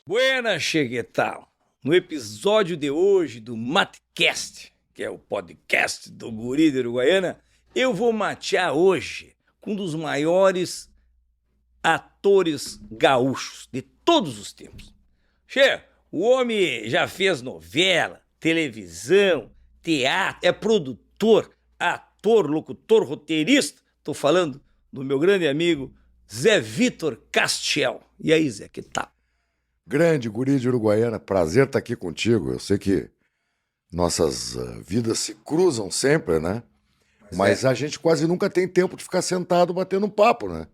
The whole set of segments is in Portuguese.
Buenas, Cheguetal. No episódio de hoje do Matecast, que é o podcast do Guri de Uruguaiana, eu vou matear hoje com um dos maiores atores gaúchos de todos os tempos. Che, o homem já fez novela, televisão, teatro, é produtor, ator, locutor, roteirista. Tô falando do meu grande amigo Zé Vitor Castiel. E aí, Zé, que tal? Grande Guri de Uruguaiana, prazer estar aqui contigo. Eu sei que nossas vidas se cruzam sempre, né? Mas a gente quase nunca tem tempo de ficar sentado batendo um papo, né?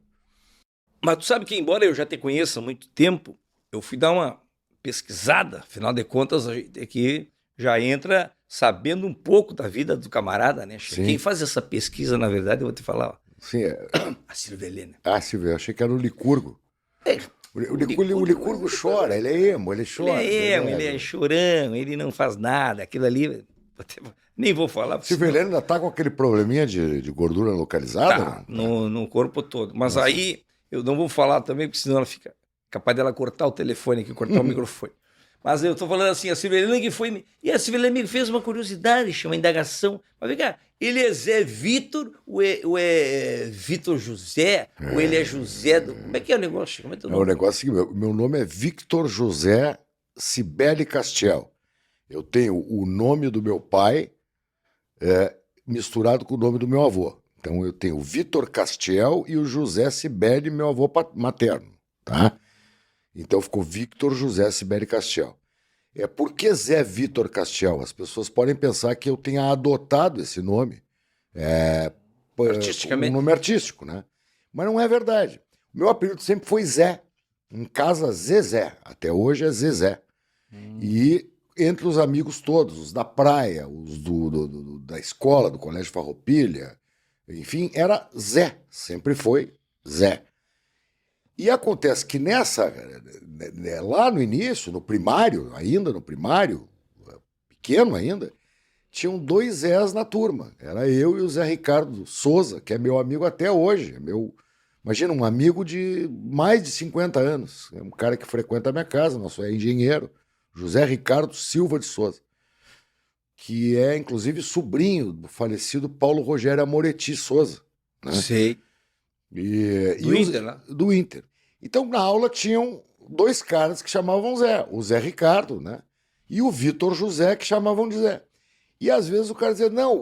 Mas tu sabe que, embora eu já te conheça há muito tempo, eu fui dar uma pesquisada, afinal de contas, a gente aqui já entra sabendo um pouco da vida do camarada, né? Sim. Quem faz essa pesquisa, na verdade, eu vou te falar, ó, Sim, a Silvia Helena. Silvia, eu achei que era o Licurgo. O Licurgo chora, ele é emo, ele chora. Ele é chorão, ele não faz nada, aquilo ali, nem vou falar. Silvia Helena ainda tá com aquele probleminha de gordura localizada? Tá, no corpo todo. Mas aí, eu não vou falar também, porque senão ela fica capaz dela cortar o telefone aqui, cortar o microfone. Mas eu tô falando assim, a Silvia Helena que foi... E a Silvia Helena me fez uma curiosidade, chama indagação. Mas vem cá, ele é Zé Vitor, ou é Vitor José, ou ele é José... Como é que é o negócio? Como é teu nome? O negócio é que meu nome é Victor José Cibele Castiel. Eu tenho o nome do meu pai misturado com o nome do meu avô. Então eu tenho o Vitor Castiel e o José Cibele, meu avô materno, tá? Então ficou Victor José Cibele Castiel. Por que Zé Vitor Castiel? As pessoas podem pensar que eu tenha adotado esse nome. Artisticamente. Um nome artístico, né? Mas não é verdade. O meu apelido sempre foi Zé. Em casa, Zezé. Até hoje é Zezé. E entre os amigos todos, os da praia, os da escola, do Colégio Farroupilha, enfim, era Zé. Sempre foi Zé. E acontece que lá no início, no primário, pequeno ainda, tinham 2 Zés na turma. Era eu e o Zé Ricardo Souza, que é meu amigo até hoje. Imagina, um amigo de mais de 50 anos. É um cara que frequenta a minha casa, nosso engenheiro, José Ricardo Silva de Souza, que é, inclusive, sobrinho do falecido Paulo Rogério Amoretti Souza. Né? Sei. Do Inter, né? Do Inter. Então, na aula tinham 2 caras que chamavam Zé, o Zé Ricardo, né? E o Vitor José, que chamavam de Zé. E às vezes o cara dizia, não,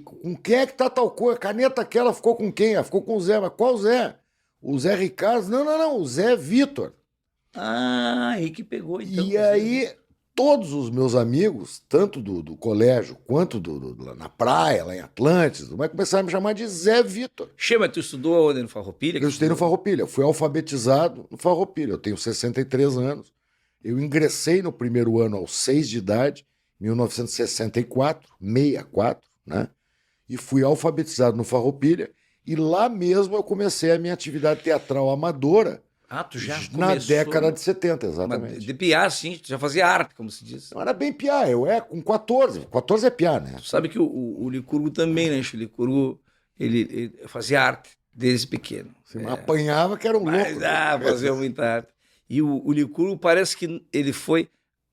com quem é que tá tal coisa? A caneta aquela ficou com quem? Ela ficou com o Zé. Mas qual Zé? O Zé Ricardo? Não, o Zé Vitor. Aí que pegou, então. E aí, todos os meus amigos, tanto do colégio quanto lá na praia, lá em Atlantis, começaram a me chamar de Zé Vitor. Chama, tu estudou onde? No Farroupilha? Eu estudei no Farroupilha, eu fui alfabetizado no Farroupilha, eu tenho 63 anos. Eu ingressei no primeiro ano aos 6 de idade, 1964, né? E fui alfabetizado no Farroupilha, e lá mesmo eu comecei a minha atividade teatral amadora. Tu já na começou... década de 70, exatamente. De piá, sim, tu já fazia arte, como se diz. Não era bem piá, com 14 é piá, né? Tu sabe que o Licurgo também, né? O Licurgo, ele fazia arte desde pequeno. Você apanhava que era um louco. Fazia muita arte. E o Licurgo parece que ele foi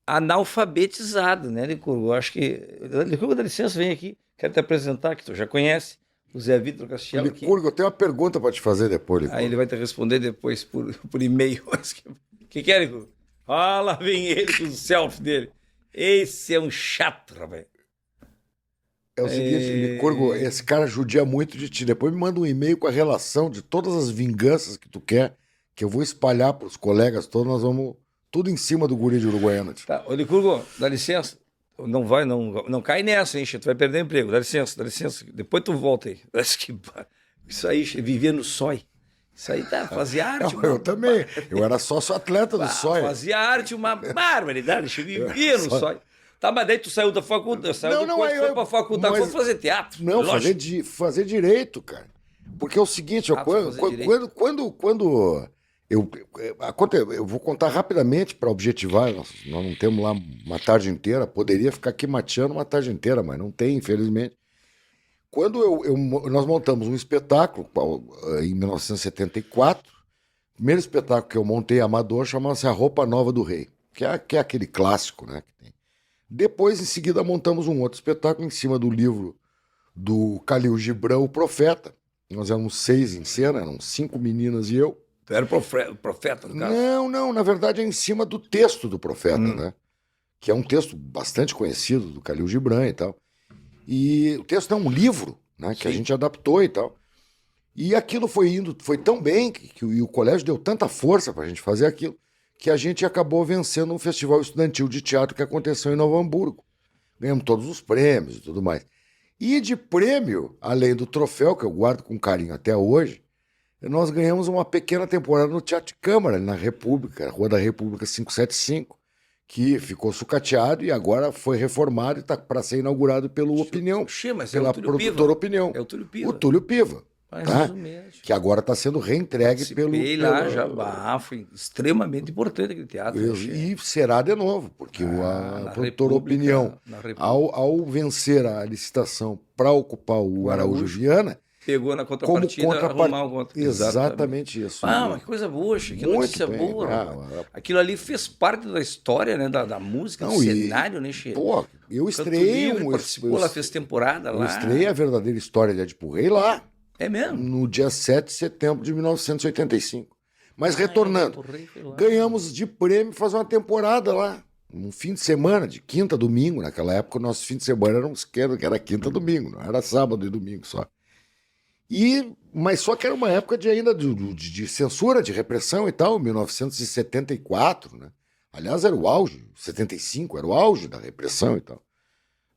analfabetizado, né, Licurgo? Eu acho que... Licurgo, dá licença, vem aqui. Quero te apresentar, que tu já conhece. O Zé Vitor Castiel. Licurgo, eu tenho uma pergunta para te fazer depois, Licurgo. Aí ele vai te responder depois por e-mail. O que é, Licurgo? Lá vem ele com o selfie dele. Esse é um chato, rapaz. É o seguinte, Licurgo, esse cara judia muito de ti. Depois me manda um e-mail com a relação de todas as vinganças que tu quer, que eu vou espalhar para os colegas todos, nós vamos tudo em cima do Guri de Uruguaiana. Tá, ô Licurgo, dá licença. Não cai nessa, hein, tu vai perder o emprego. Dá licença. Depois tu volta aí. Isso aí, vivia no SOI. Isso aí fazia arte. Eu também. Eu era sócio atleta do SOI. Fazia arte, uma barbaridade. Vivia no SOI. Tá, mas daí tu saiu da faculdade, foi pra faculdade, foi fazer teatro. Não, fazer direito, cara. Porque é o seguinte, quando eu vou contar rapidamente para objetivar, nós não temos lá uma tarde inteira, poderia ficar aqui mateando uma tarde inteira, mas não tem, infelizmente. Quando nós montamos um espetáculo em 1974, primeiro espetáculo que eu montei amador chamava-se A Roupa Nova do Rei, que é aquele clássico, né? Que tem. Depois, em seguida, montamos um outro espetáculo em cima do livro do Khalil Gibran, O Profeta. Nós éramos 6 em cena, eram 5 meninas e eu. Tu era profeta, no caso? Não, na verdade é em cima do texto do Profeta, né? Que é um texto bastante conhecido do Khalil Gibran e tal. E o texto é um livro, né? Que a gente adaptou e tal. E aquilo foi tão bem que o colégio deu tanta força para a gente fazer aquilo que a gente acabou vencendo um festival estudantil de teatro que aconteceu em Novo Hamburgo. Ganhamos todos os prêmios e tudo mais. E de prêmio, além do troféu, que eu guardo com carinho até hoje, nós ganhamos uma pequena temporada no Teatro de Câmara, na República, Rua da República 575, que ficou sucateado e agora foi reformado e está para ser inaugurado pelo Opinião, Mas pela é o Túlio produtora Piva. Opinião. É o Túlio Piva. O Túlio Piva. Mas Tá? isso mesmo. Que agora está sendo reentregue Participei lá, já foi extremamente importante aquele teatro. E será de novo, porque a produtora Opinião, ao vencer a licitação para ocupar o Araújo Viana, pegou na contrapartida arrumar o contra. Exatamente isso. Mas que coisa boa, que notícia boa. Aquilo ali fez parte da história, né, da música, do cenário, né, Che? Pô, eu estreiei participou lá, fez temporada lá. Eu estreiei a verdadeira história de Edipo Rei lá. É mesmo? No dia 7 de setembro de 1985. Mas retornando, ganhamos de prêmio fazer uma temporada lá. Um fim de semana, de quinta a domingo. Naquela época, o nosso fim de semana era um esquema que era quinta a domingo, não era sábado e domingo só. Mas só que era uma época ainda de censura, de repressão e tal, 1974, né? Aliás, era o auge, 75, era o auge da repressão e tal.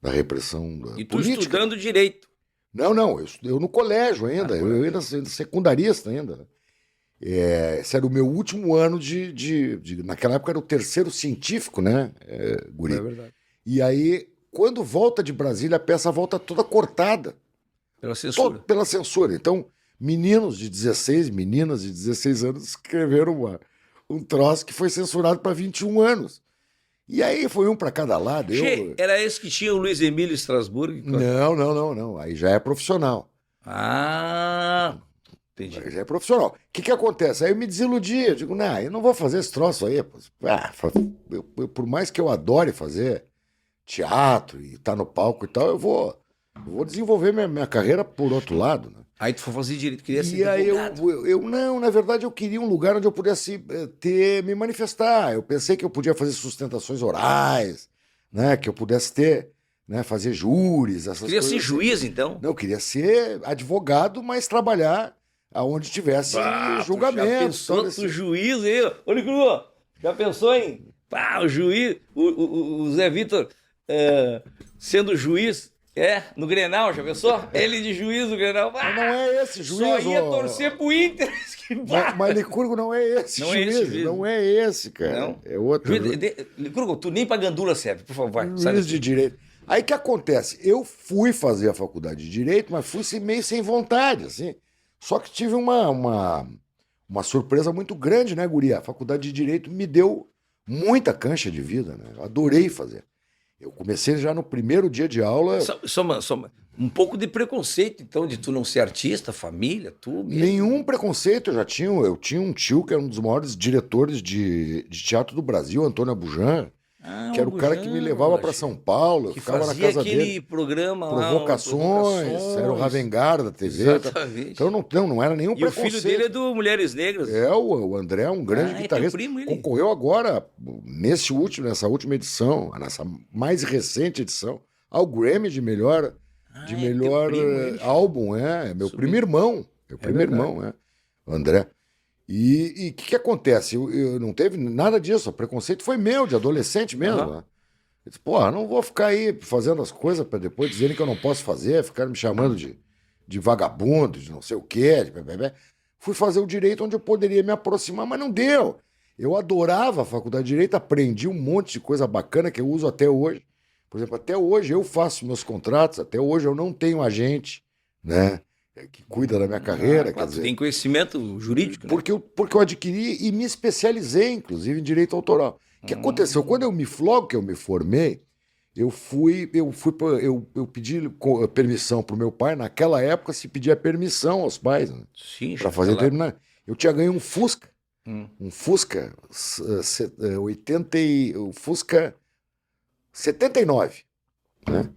Da repressão da E tu política. estudando direito. Não, eu no colégio ainda, eu ainda secundarista ainda. Esse era o meu último ano naquela época era o terceiro científico, né, guri? É verdade. E aí, quando volta de Brasília, a peça volta toda cortada. Pela censura. Pela censura. Então, meninas de 16 anos escreveram um troço que foi censurado para 21 anos. E aí foi um para cada lado. Era esse que tinha o Luiz Emílio Strasburgo? Não. Aí já é profissional. Entendi. Aí já é profissional. O que acontece? Aí eu me desiludi. Eu digo, eu não vou fazer esse troço aí. Por mais que eu adore fazer teatro e estar no palco e tal, eu vou desenvolver minha carreira por outro lado, né? Aí tu foi fazer direito, queria ser advogado. Não, na verdade eu queria um lugar onde eu pudesse me manifestar. Eu pensei que eu podia fazer sustentações orais, né? Que eu pudesse ter, né? Fazer júris, essas coisas. Queria ser juiz, então? Não, eu queria ser advogado, mas trabalhar aonde tivesse julgamento. Já pensou tu juiz aí? Ô, Nicru, já pensou em o juiz, o Zé Vitor sendo juiz? No Grenal, já pensou? Ele de juiz do Grenal. Mas não é esse juiz. Só ia torcer pro Inter. Mas Licurgo não é esse juiz. Não é esse, cara. Não. É outro. Licurgo, tu nem pra gandula serve, por favor. Juiz de direito. Aí o que acontece? Eu fui fazer a faculdade de direito, mas fui meio sem vontade, assim. Só que tive uma surpresa muito grande, né, guria? A faculdade de direito me deu muita cancha de vida, né? Eu adorei fazer. Eu comecei já no primeiro dia de aula. Um pouco de preconceito, então, de tu não ser artista, família, tu mesmo. Nenhum preconceito eu já tinha. Eu tinha um tio que era um dos maiores diretores de teatro do Brasil, Antônio Abujan, que era o cara que me levava para São Paulo. Eu ficava na casa dele. Aquele programa lá. Provocações, era o Ravengar da TV. Exatamente. Então não era nenhum preconceito. E o filho dele é do Mulheres Negras. O André é um grande guitarrista. Primo, ele. Concorreu agora, nessa última edição, nessa mais recente edição, ao Grammy de melhor álbum. É meu primo irmão. Meu primo irmão, André. E o que acontece? Eu não teve nada disso. O preconceito foi meu, de adolescente mesmo. Né? Eu disse, não vou ficar aí fazendo as coisas para depois dizerem que eu não posso fazer, ficar me chamando de vagabundo, de não sei o quê. Fui fazer o direito onde eu poderia me aproximar, mas não deu. Eu adorava a faculdade de direito, aprendi um monte de coisa bacana que eu uso até hoje. Por exemplo, até hoje eu faço meus contratos, até hoje eu não tenho agente, né? Que cuida da minha carreira. Claro, quer dizer, tem conhecimento jurídico, né? Porque eu adquiri e me especializei, inclusive, em direito autoral. O que aconteceu? Quando eu me formei, eu pedi permissão para o meu pai. Naquela época se pedia permissão aos pais, né? Sim, para fazer terminar. Eu tinha ganho um Fusca. Um Fusca 79, né?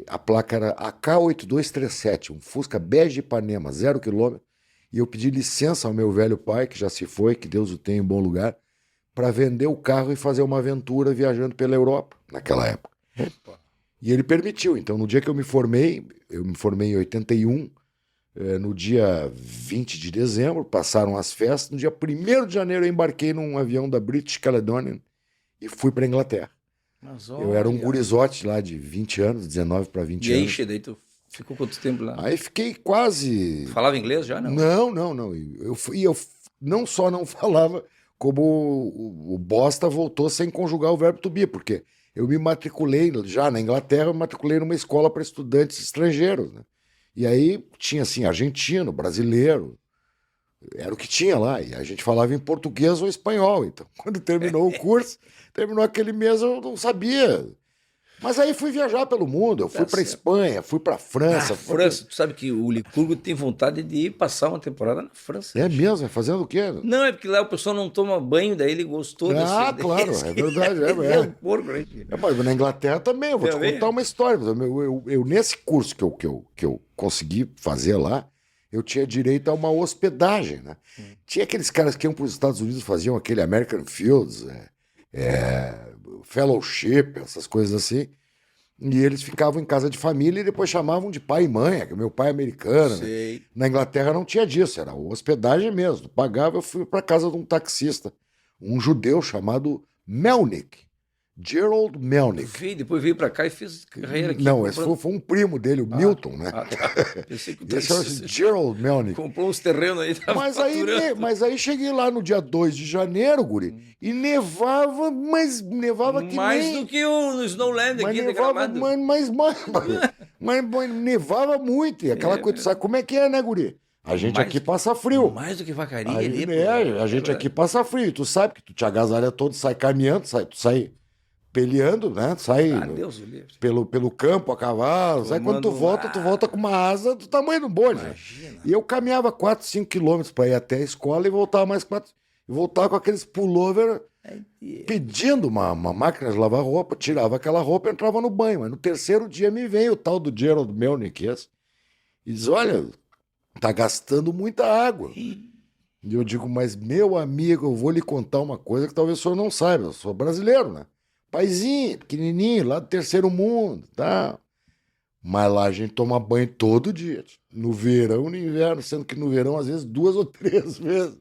A placa era AK8237, um Fusca bege Ipanema, 0 quilômetro. E eu pedi licença ao meu velho pai, que já se foi, que Deus o tenha em bom lugar, para vender o carro e fazer uma aventura viajando pela Europa, naquela época. Opa. E ele permitiu. Então, no dia que eu me formei em 81, no dia 20 de dezembro, passaram as festas. No dia 1º de janeiro, eu embarquei num avião da British Caledonian e fui para a Inglaterra. Mas Eu era um gurizote lá de 20 anos, 19 para 20 E aí, anos. daí tu ficou quanto tempo lá? Aí fiquei quase... Falava inglês já, não? Não. Eu não só não falava, como o bosta voltou sem conjugar o verbo to be, porque eu me matriculei já na Inglaterra, eu me matriculei numa escola para estudantes estrangeiros, né? E aí tinha assim, argentino, brasileiro, era o que tinha lá, e a gente falava em português ou espanhol. Então, quando terminou o curso, terminou aquele mês, eu não sabia. Mas aí fui viajar pelo mundo, eu fui para Espanha, fui para França. França, tu sabe que o Licurgo tem vontade de ir passar uma temporada na França. É mesmo? É fazendo o quê? Não, é porque lá o pessoal não toma banho, daí ele gostou Ah, claro, é verdade. É um porco, né? mas na Inglaterra também, eu vou te contar uma história. Eu nesse curso que eu consegui fazer lá, eu tinha direito a uma hospedagem, né? Tinha aqueles caras que iam para os Estados Unidos, faziam aquele American Fields, fellowship, essas coisas assim, e eles ficavam em casa de família e depois chamavam de pai e mãe, que meu pai é americano, né? Na Inglaterra não tinha disso, era hospedagem mesmo, pagava. Eu fui para casa de um taxista, um judeu chamado Melnick, Gerald Melnick. Depois veio para cá e fez carreira aqui. Não, esse foi um primo dele, o Milton, né? Tá. Pensei que Esse era Gerald Melnick. Comprou uns terrenos aí, mas aí cheguei lá no dia 2 de janeiro, guri, e nevava, mas nevava que mais nem... do que no Snowland aqui de Gramado. Mas nevava muito, e aquela coisa, tu sabe como é que é, né, guri? A gente aqui passa frio. Mais do que vacaria Aí, ali. a gente aqui passa frio, e tu sabe que tu te agasalha todo, sai caminhando, tu sai peleando, né? Sai Deus o livre. pelo campo a cavalo. Sai quando tu volta com uma asa do tamanho do bonde. Imagina. E eu caminhava 4, 5 quilômetros para ir até a escola e voltava mais 4. E voltava com aqueles pullover pedindo uma máquina de lavar roupa, tirava aquela roupa e entrava no banho. Mas no terceiro dia me vem o tal do Gerald Melnick e diz: olha, tá gastando muita água. E eu digo: mas meu amigo, eu vou lhe contar uma coisa que talvez o senhor não saiba. Eu sou brasileiro, né? Paizinho, pequenininho, lá do terceiro mundo, tá? Mas lá a gente toma banho todo dia, no verão e no inverno, sendo que no verão, às vezes, 2 ou 3 vezes.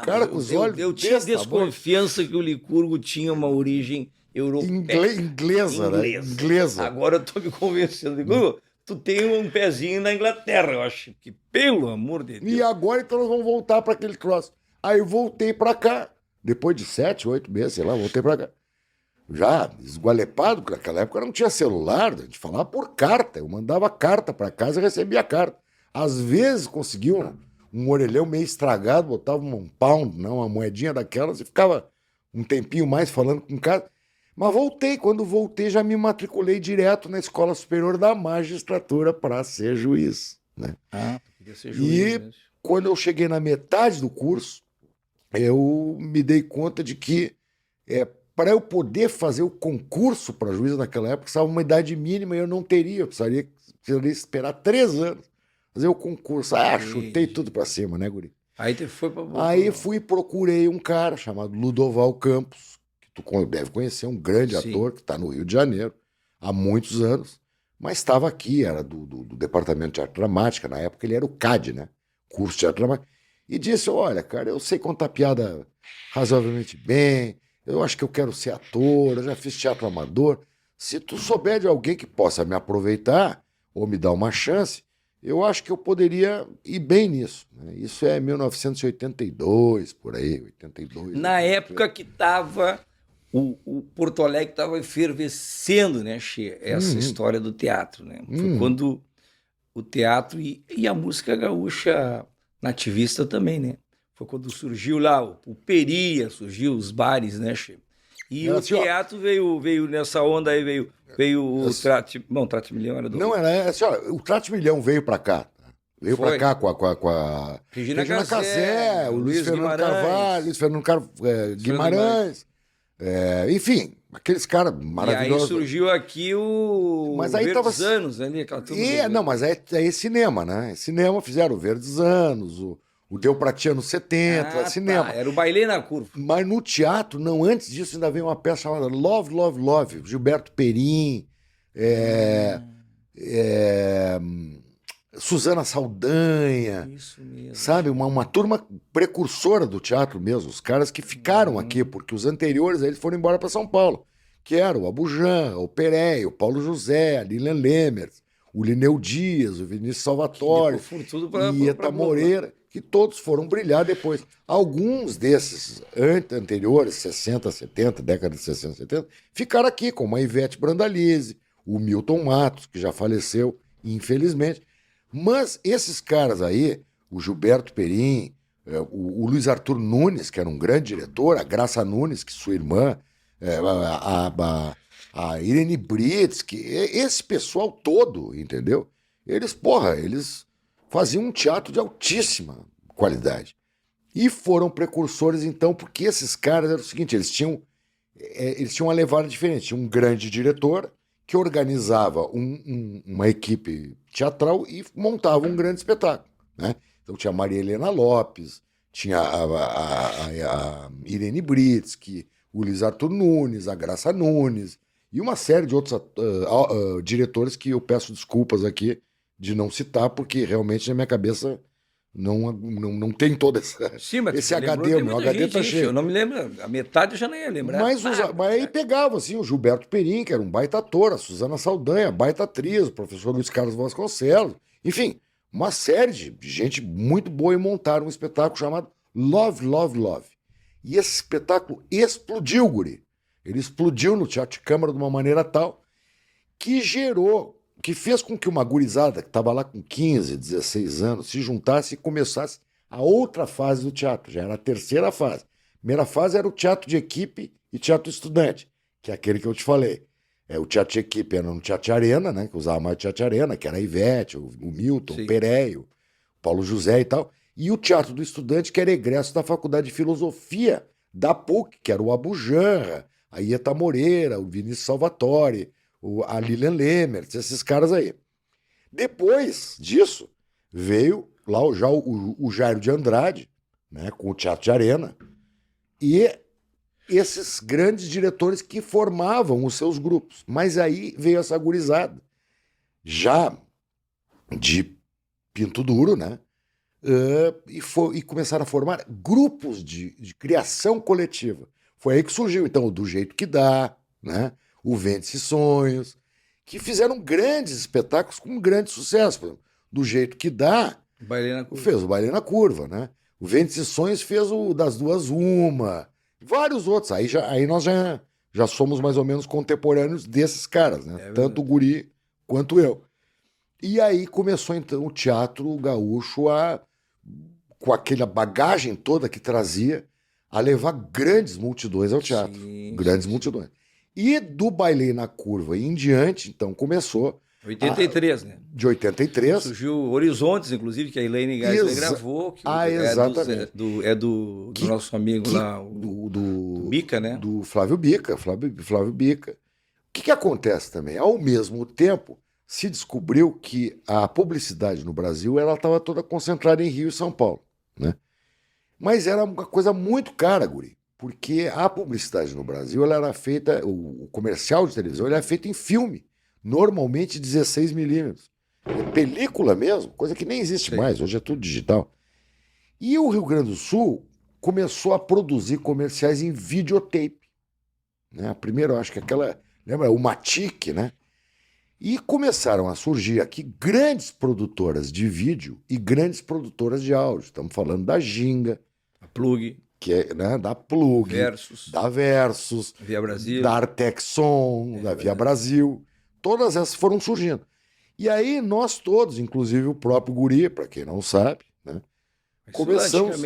Cara, com os olhos... Eu tinha desconfiança que o Licurgo tinha uma origem europeia. Inglesa, né? Inglesa. Agora eu tô me convencendo. Licurgo, tu tem um pezinho na Inglaterra, eu acho que, pelo amor de Deus. E agora, então, nós vamos voltar para aquele troço. Aí eu voltei para cá, depois de 7, 8 meses, sei lá, voltei para cá. Já esgualepado, porque naquela época não tinha celular, a gente falava por carta. Eu mandava carta para casa e recebia carta. Às vezes conseguia um orelhão meio estragado, botava um pound, não, uma moedinha daquelas, e ficava um tempinho mais falando com o cara. Mas voltei. Quando voltei, já me matriculei direto na Escola Superior da Magistratura para ser juiz, né? Podia ser juiz. E quando eu cheguei na metade do curso, eu me dei conta de que para eu poder fazer o concurso para juiz naquela época, precisava uma idade mínima e eu não teria. Eu precisaria esperar 3 anos fazer o concurso. Chutei tudo para cima, né, guri? Aí tu foi para... Aí fui e procurei um cara chamado Ludoval Campos, que tu deve conhecer, um grande ator que está no Rio de Janeiro há muitos anos, mas estava aqui, era do Departamento de Arte Dramática. Na época ele era o CAD, né? Curso de Arte Dramática. E disse: olha, cara, eu sei contar piada razoavelmente bem, eu acho que eu quero ser ator, eu já fiz teatro amador. Se tu souber de alguém que possa me aproveitar ou me dar uma chance, eu acho que eu poderia ir bem nisso, né? Isso é 1982, por aí, 82. Na época que estava... O Porto Alegre estava efervescendo, né, Che? Essa história do teatro, né? Foi quando o teatro e a música gaúcha nativista também, né? Foi quando surgiu lá o Peria, surgiu os bares, né, Che? E o teatro veio nessa onda aí, veio o Trate... Bom, Trate Milhão era do... Não, era assim, ó, o Trate Milhão veio para cá. Veio Foi. pra cá com a Regina Regina Casé, Casé, o Luiz Fernando Guimarães. Carvalho, Luiz Fernando Guimarães. Enfim, aqueles caras E aí maravilhosos. surgiu aqui o Mas aí Verdes tava- Anos ali, aquela turma Não, mas é cinema, né? Cinema fizeram o Verdes Anos, o Deu Pra Ti anos 70, cinema. Tá, era o Bailê na Curva. Mas no teatro, não, antes disso ainda veio uma peça chamada Love, Love, Love, Gilberto Perim, Suzana Saldanha, Isso mesmo. sabe? Uma turma precursora do teatro mesmo, os caras que ficaram aqui, porque os anteriores eles foram embora para São Paulo, que era o Abujan, o Perey, o Paulo José, a Lilian Lemers, o Lineu Dias, o Vinícius Salvatore, Tudo pra Ieta Moreira, que todos foram brilhar depois. Alguns desses anteriores, 60, 70, década de 60, 70, ficaram aqui, como a Ivete Brandalize, o Milton Matos, que já faleceu, infelizmente. Mas esses caras aí, o Gilberto Perim, o Luiz Arthur Nunes, que era um grande diretor, a Graça Nunes, que sua irmã, a Irene Brits, que esse pessoal todo, entendeu? Eles faziam um teatro de altíssima qualidade. E foram precursores, então, porque esses caras eram o seguinte, eles tinham uma levada diferente. Tinha um grande diretor que organizava uma equipe teatral e montava um grande espetáculo, né? Então tinha a Maria Helena Lopes, tinha a Irene Britsky, o Luiz Arthur Nunes, a Graça Nunes e uma série de outros diretores que eu peço desculpas aqui de não citar, porque realmente na minha cabeça não tem todo Sim, mas esse tu lembrou, HD, tem meu muita HD gente tá aí, cheio. Eu não me lembro, a metade eu já nem ia lembrar. Mas aí pegava, assim, o Gilberto Perim, que era um baita ator, a Suzana Saldanha, baita atriz, o professor Luiz Carlos Vasconcelos, enfim, uma série de gente muito boa e montaram um espetáculo chamado Love, Love, Love. E esse espetáculo explodiu, guri. Ele explodiu no Teatro de Câmara de uma maneira tal que fez com que uma gurizada que estava lá com 15, 16 anos se juntasse e começasse a outra fase do teatro, já era a terceira fase. A primeira fase era o teatro de equipe e teatro estudante, que é aquele que eu te falei. O teatro de equipe era no Teatro de Arena, né, que usava mais o Teatro de Arena, que era a Ivete, o Milton, Sim. o Perey, o Paulo José e tal. E o teatro do estudante, que era egresso da Faculdade de Filosofia da PUC, que era o Abujanra, a Ieta Moreira, o Vinícius Salvatore, a Lilian Lemers, esses caras aí. Depois disso, veio lá o Jairo de Andrade, né, com o Teatro de Arena, e esses grandes diretores que formavam os seus grupos. Mas aí veio essa gurizada, já de pinto duro, né? E começaram a formar grupos de criação coletiva. Foi aí que surgiu, então, o Do Jeito Que Dá, né? O Vende-se Sonhos, que fizeram grandes espetáculos com grande sucesso. Por exemplo, Do Jeito Que Dá, fez o Baile na Curva, né? O Vende-se Sonhos fez o Das Duas Uma, vários outros. Aí nós já somos mais ou menos contemporâneos desses caras, né? Tanto o Guri quanto eu. E aí começou, então, o teatro gaúcho com aquela bagagem toda que trazia, a levar grandes multidões ao teatro. Grandes multidões. E do Bailei na Curva e em diante, então, começou... 83, né? De 83. Surgiu Horizontes, inclusive, que a Elaine Geisler gravou. Que exatamente. É do nosso amigo lá, do Bica, né? Do Flávio Bica. Flávio Bica. O que acontece também? Ao mesmo tempo, se descobriu que a publicidade no Brasil ela estava toda concentrada em Rio e São Paulo, né? Mas era uma coisa muito cara, guri, porque a publicidade no Brasil ela era feita, o comercial de televisão ele era feito em filme, normalmente 16 milímetros. Película mesmo, coisa que nem existe mais, hoje é tudo digital. E o Rio Grande do Sul começou a produzir comerciais em videotape, né? Primeiro, eu acho que lembra, o Matic, né? E começaram a surgir aqui grandes produtoras de vídeo e grandes produtoras de áudio. Estamos falando da Ginga, a Plug, que é, né, da Plug, da Versus, Via Brasil, da Artexon, da Via Brasil. Todas essas foram surgindo. E aí nós todos, inclusive o próprio Guri, para quem não sabe, né, começamos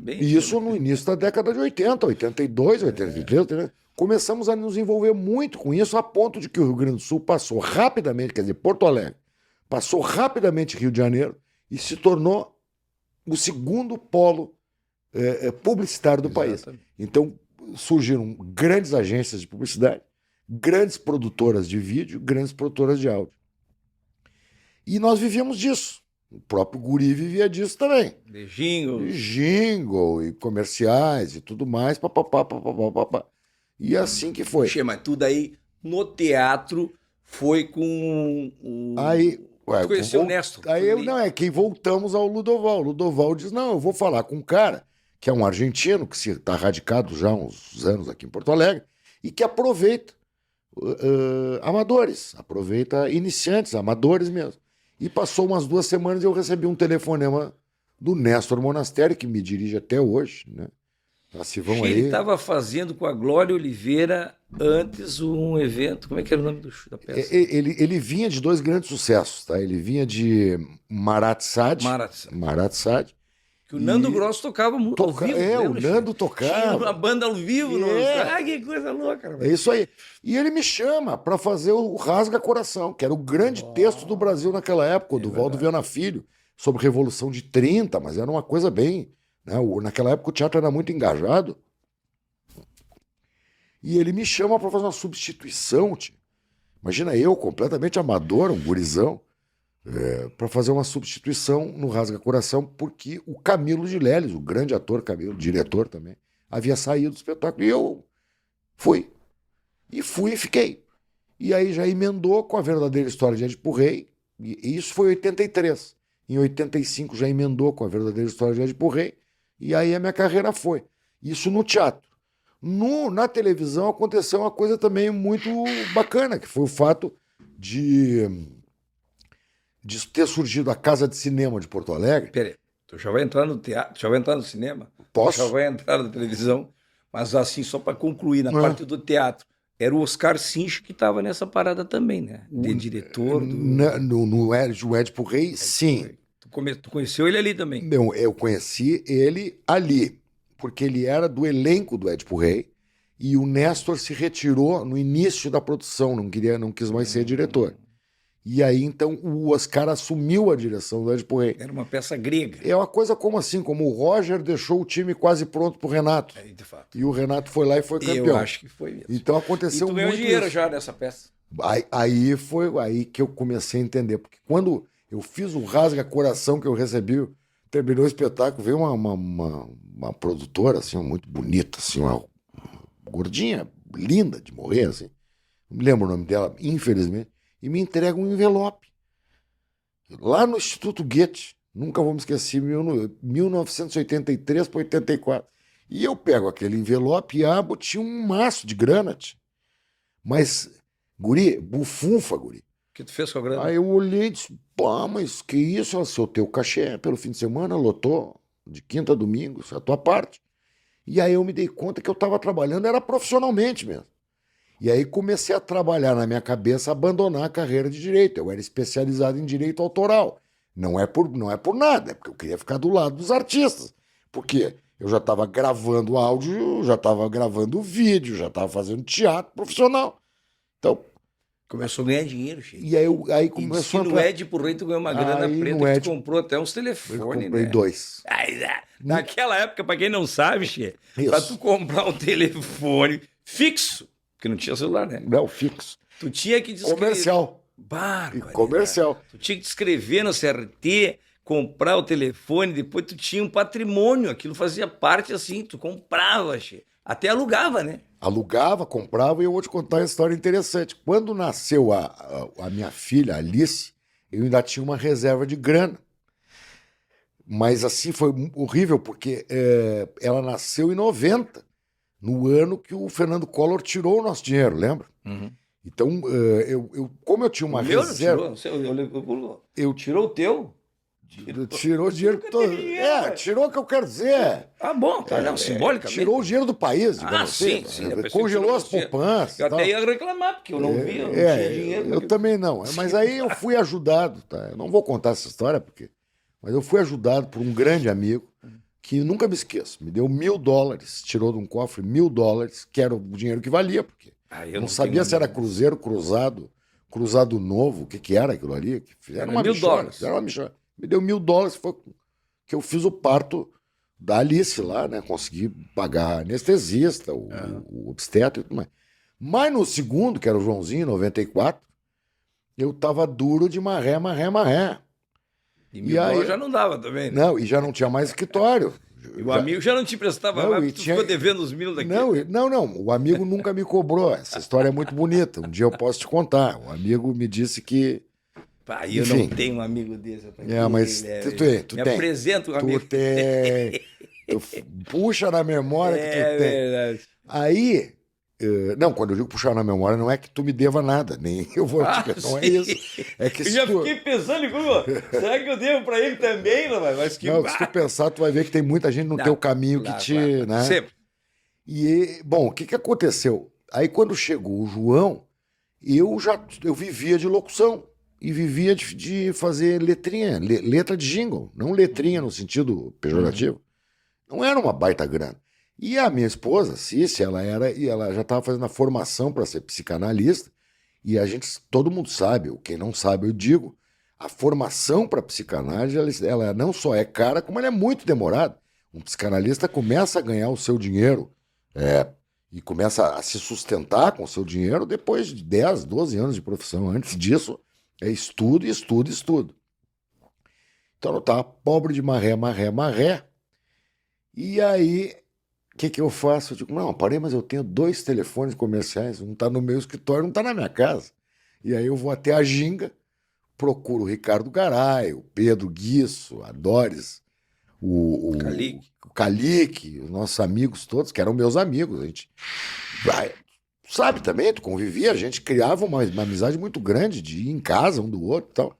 isso no início da década de 80, 82, 83, começamos a nos envolver muito com isso, a ponto de que o Rio Grande do Sul passou rapidamente, quer dizer, Porto Alegre, passou rapidamente Rio de Janeiro e se tornou o segundo polo publicitário do país. Então, surgiram grandes agências de publicidade, grandes produtoras de vídeo, grandes produtoras de áudio. E nós vivíamos disso. O próprio Guri vivia disso também. De jingle. De jingle e comerciais e tudo mais. Papapá. E assim que foi. Che, mas tudo aí no teatro foi com o... Aí, Tu conheceu o Néstor? Quem voltamos ao Ludoval. O Ludoval diz, não, eu vou falar com um cara que é um argentino, que está radicado já há uns anos aqui em Porto Alegre, e que aproveita amadores, aproveita iniciantes, amadores mesmo. E passou umas 2 semanas e eu recebi um telefonema do Néstor Monastério, que me dirige até hoje, né? Se vão aí. Ele estava fazendo com a Glória Oliveira antes um evento. Como é que era o nome da peça? Ele vinha de 2 grandes sucessos, tá? Ele vinha de Marat Sade. Que o Nando Gross tocava muito ao vivo. O Nando tocava. Tinha uma banda ao vivo. Que coisa louca. Cara. É isso aí. E ele me chama para fazer o Rasga Coração, que era o grande texto do Brasil naquela época, do Valdo Viana Filho, sobre Revolução de 30, mas era uma coisa bem... Né? Naquela época o teatro era muito engajado. E ele me chama para fazer uma substituição. Tio. Imagina eu, completamente amador, um gurizão, para fazer uma substituição no Rasga Coração, porque o Camilo de Leles, o grande ator Camilo, diretor também, havia saído do espetáculo. E eu fui. E fui e fiquei. E aí já emendou com a verdadeira história de Édipo Rei. E isso foi em 83. Em 85 já emendou com a verdadeira história de Édipo Rei. E aí a minha carreira foi. Isso no teatro. Na televisão aconteceu uma coisa também muito bacana, que foi o fato de ter surgido a Casa de Cinema de Porto Alegre. Peraí, tu já vai entrar no teatro, já vai entrar no cinema? Posso? Já vai entrar na televisão, mas assim, só para concluir, na parte do teatro, era o Oscar Sinch que estava nessa parada também, né? De diretor. No Édipo Rei, sim. Tu conheceu ele ali também? Não, eu conheci ele ali, porque ele era do elenco do Édipo Rei e o Néstor se retirou no início da produção, não quis mais ser diretor. E aí, então, o Oscar assumiu a direção do Édipo Rei. Era uma peça grega. É uma coisa como assim, como o Roger deixou o time quase pronto pro Renato. De fato. E o Renato foi lá e foi campeão. Eu acho que foi mesmo. Então aconteceu muito. E tu ganhou dinheiro já nessa peça. Aí foi aí que eu comecei a entender. Porque quando eu fiz o Rasga Coração que eu recebi, terminou o espetáculo, veio uma produtora, assim, muito bonita, assim, uma gordinha, linda de morrer, assim. Não me lembro o nome dela, infelizmente. E me entrega um envelope. Lá no Instituto Goethe, nunca vou me esquecer, 1983 para 84. E eu pego aquele envelope e abro, tinha um maço de grana. Mas, guri, bufunfa, guri. O que tu fez com a grana? Aí eu olhei e disse, pá, mas que isso? Se o teu cachê pelo fim de semana lotou, de quinta a domingo, isso é a tua parte. E aí eu me dei conta que eu estava trabalhando, era profissionalmente mesmo. E aí comecei a trabalhar na minha cabeça, abandonar a carreira de direito. Eu era especializado em direito autoral. Não é por nada, é porque eu queria ficar do lado dos artistas. Porque eu já estava gravando áudio, já estava gravando vídeo, já estava fazendo teatro profissional. Então... Começou a ganhar dinheiro, Chico. E aí começou no Édipo Rei tu ganhou uma grana preta, tu comprou até uns telefones, eu comprei 2. Naquela época, para quem não sabe, Chico, para tu comprar um telefone fixo, porque não tinha celular, né? Não, fixo. Tu tinha que descrever... Comercial. Comercial. Tu tinha que descrever no CRT, comprar o telefone, depois tu tinha um patrimônio, aquilo fazia parte assim, tu comprava, Chico. Até alugava, né? Alugava, comprava, e eu vou te contar uma história interessante. Quando nasceu a minha filha, Alice, eu ainda tinha uma reserva de grana. Mas assim, foi horrível, porque ela nasceu em 90, no ano que o Fernando Collor tirou o nosso dinheiro, lembra? Uhum. Então, como eu tinha uma reserva... Eu tirou o teu? Tirou o dinheiro todo. Tirou o que eu quero dizer. Bom, tá, não, simbolicamente. Tirou o dinheiro do país, digamos assim. Sim, congelou as poupanças. Eu até ia reclamar, porque eu não via, eu não tinha dinheiro. Eu também não. Mas aí eu fui ajudado, tá? Eu não vou contar essa história, mas eu fui ajudado por um grande amigo que nunca me esqueço. Me deu $1.000, tirou de um cofre $1.000, que era o dinheiro que valia, porque eu não sabia se era cruzeiro, cruzado novo, o que era aquilo ali. Era uma $1.000. Era uma michórdia. Me deu $1.000, foi que eu fiz o parto da Alice lá, né? Consegui pagar anestesista, o obstetra e tudo mais. Mas no segundo, que era o Joãozinho, em 94, eu tava duro de marré. E $1.000 já não dava também, né? Não, e já não tinha mais escritório. E o amigo já não te prestava Não, mais, e porque tu tinha- ficou devendo os 1.000 daqui. Não, o amigo nunca me cobrou. Essa história é muito bonita. Um dia eu posso te contar. O amigo me disse que. Pá, eu Enfim. não tenho um amigo desse. Mas tu Me tem. apresenta um Tu amigo. tem. Tu puxa na memória que tu É tem. verdade. Aí. Não, quando eu digo puxar na memória, não é que tu me deva nada, nem eu vou te não é sim. isso. É que Eu se já tu, fiquei pensando, será que eu devo pra ele também, rapaz? Mas que não, se tu pensar, tu vai ver que tem muita gente no Não, teu caminho claro, que te. claro. Né? Sempre. E, bom, o que aconteceu? Aí, quando chegou o João, eu vivia de locução e vivia de fazer letrinha, letra de jingle, não letrinha no sentido pejorativo. Não era uma baita grana. E a minha esposa, Cícia, ela já estava fazendo a formação para ser psicanalista, e todo mundo sabe, ou quem não sabe, eu digo, a formação para psicanálise, ela não só é cara, como ela é muito demorada. Um psicanalista começa a ganhar o seu dinheiro e começa a se sustentar com o seu dinheiro depois de 10, 12 anos de profissão. Antes disso, é estudo, estudo, estudo. Então eu estava pobre de marré. E aí, o que eu faço? Eu digo, não, parei, mas eu tenho 2 telefones comerciais, um está no meu escritório, um está na minha casa. E aí eu vou até a Ginga, procuro o Ricardo Garay, o Pedro Guiço, a Doris, o Calique, os nossos amigos todos, que eram meus amigos. A gente, sabe também, tu convivia, a gente criava uma amizade muito grande de ir em casa um do outro e tal.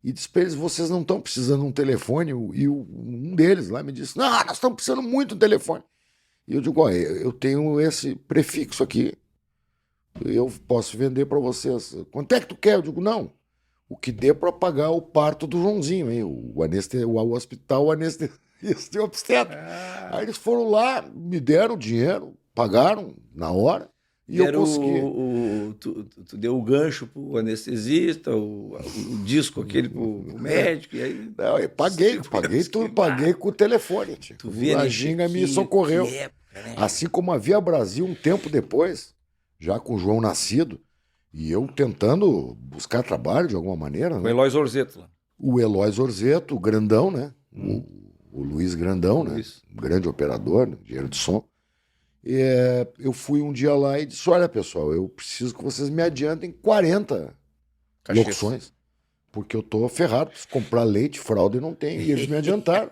E disse para eles, vocês não estão precisando de um telefone? E um deles lá me disse, não, nós estamos precisando muito de um telefone. E eu digo, olha, eu tenho esse prefixo aqui, eu posso vender para vocês. Quanto é que tu quer? Eu digo, não, o que dê para pagar o parto do Joãozinho, hein? O hospital anestesista e obstetra. Aí eles foram lá, me deram o dinheiro, pagaram na hora, e eu consegui. Tu deu o gancho pro anestesista, o disco aquele pro médico, e aí... Não, eu paguei tudo, paguei com o telefone. Tu vê, a né, Ginga me que socorreu. época, né? Assim como a Via Brasil, um tempo depois, já com o João nascido, e eu tentando buscar trabalho de alguma maneira. Com o Né? Eloy Zorzeto lá. O Eloy Zorzeto, o grandão, né? O Luiz Grandão, né? Um grande operador, né? Engenheiro de som. Eu fui um dia lá e disse, olha, pessoal, eu preciso que vocês me adiantem 40 locuções, porque eu tô ferrado, preciso comprar leite, fralda e não tenho. E eles me adiantaram.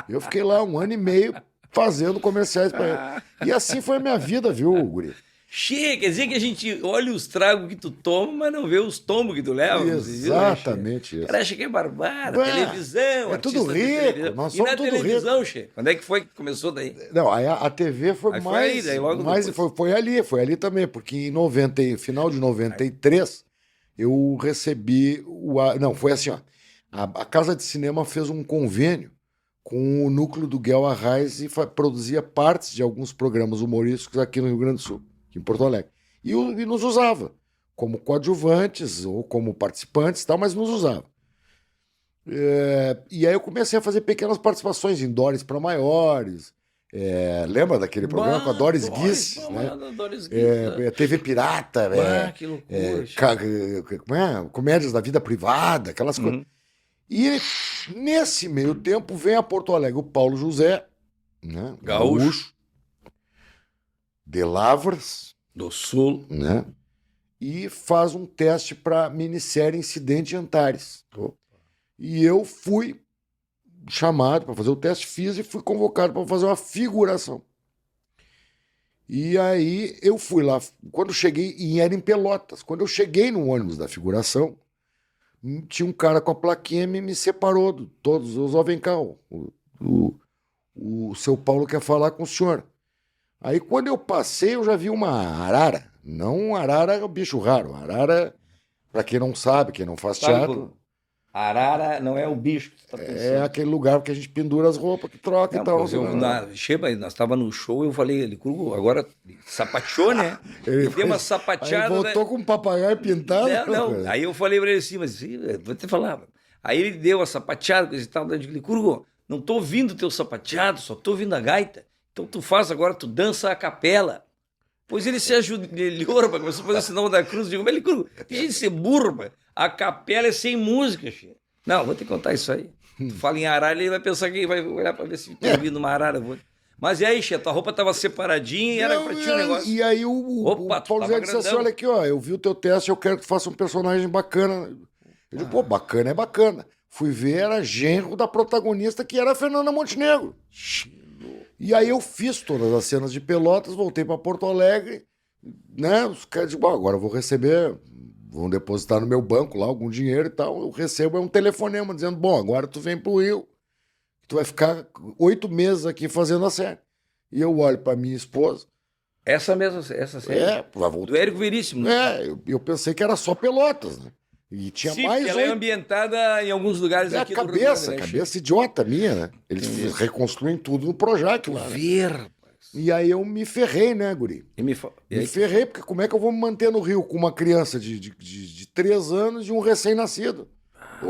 Eu fiquei lá 1 ano e meio fazendo comerciais para eles. E assim foi a minha vida, viu, guri? Chega, quer dizer que a gente olha os tragos que tu toma, mas não vê os tombos que tu leva. Exatamente isso. Cara, acha que é barbada, Ué, televisão, é tudo rico, nós e somos na tudo televisão, Che? Quando é que foi que começou daí? Não, a TV foi Aí foi mais... aí, daí logo mais depois. foi ali também, porque final de 93, eu recebi... Não, foi assim, ó. A Casa de Cinema fez um convênio com o núcleo do Guel Arraes e produzia partes de alguns programas humorísticos aqui no Rio Grande do Sul, aqui em Porto Alegre. E nos usava como coadjuvantes ou como participantes e tal, mas nos usava. E aí eu comecei a fazer pequenas participações em Doris para Maiores. Lembra daquele programa com a Doris Guice? Né? Doris Guice. TV Pirata. Que loucura. Comédias da vida privada, aquelas coisas. E nesse meio tempo vem a Porto Alegre o Paulo José, né? Gaúcho, de Lavras, do Sul, né? E faz um teste para minissérie Incidente em Antares. E eu fui chamado para fazer o teste, fiz e fui convocado para fazer uma figuração. E aí eu fui lá, quando cheguei, e era em Pelotas, quando eu cheguei no ônibus da figuração, tinha um cara com a plaquinha e me separou de todos. Ó, vem cá, o seu Paulo quer falar com o senhor. Aí quando eu passei, eu já vi uma arara. Não arara é um bicho raro. Arara, para quem não sabe, quem não faz teatro... Arara não é o bicho que você tá pensando. É aquele lugar que a gente pendura as roupas, que troca e tal. Nós estávamos no show, eu falei, ele agora sapateou, né? Ele deu uma sapateada. Aí voltou com um papagaio pintado. Não. Aí eu falei para ele assim, vou te falar. Aí ele deu a sapateada, coisa e tal, daí eu digo, Licurgo, não tô ouvindo o teu sapateado, só tô ouvindo a gaita. Então tu faz agora, tu dança a capela. Pois ele se ajoelhou, rapaz, começou a fazer o sinal da cruz. Eu digo, mas Licurgo, que gente de ser burro, rapaz. A capela é sem música, filho. Não, vou te contar isso aí. Tu fala em arara, ele vai pensar que vai olhar pra ver se tá ouvindo uma arara. Mas e aí, Xê, tua roupa tava separadinha e era pra ti o negócio. E aí o Opa, tu Paulo tava Zé disse assim, grandão. olha aqui, ó, eu vi o teu teste, eu quero que tu faça um personagem bacana. Eu digo, pô, bacana é bacana. Fui ver, era genro da protagonista, que era a Fernanda Montenegro. E aí eu fiz todas as cenas de Pelotas, voltei para Porto Alegre, né? Os caras disseram, bom, agora eu vou receber, vão depositar no meu banco lá algum dinheiro e tal. Eu recebo um telefonema dizendo, bom, agora tu vem pro Rio, tu vai ficar 8 meses aqui fazendo a série. E eu olho para minha esposa. Essa mesma, essa série. Vai voltar. Do Érico Veríssimo. Né? Eu pensei que era só Pelotas, né? E tinha Sim, mais porque ela é ambientada em alguns lugares É a aqui do Rio Grande do cabeça, Sul. cabeça idiota minha, né? Eles reconstruem tudo no Projac lá. Né? Ver, rapaz. E aí eu me ferrei, né, guri? Me ferrei, porque como é que eu vou me manter no Rio com uma criança de 3 anos e um recém-nascido?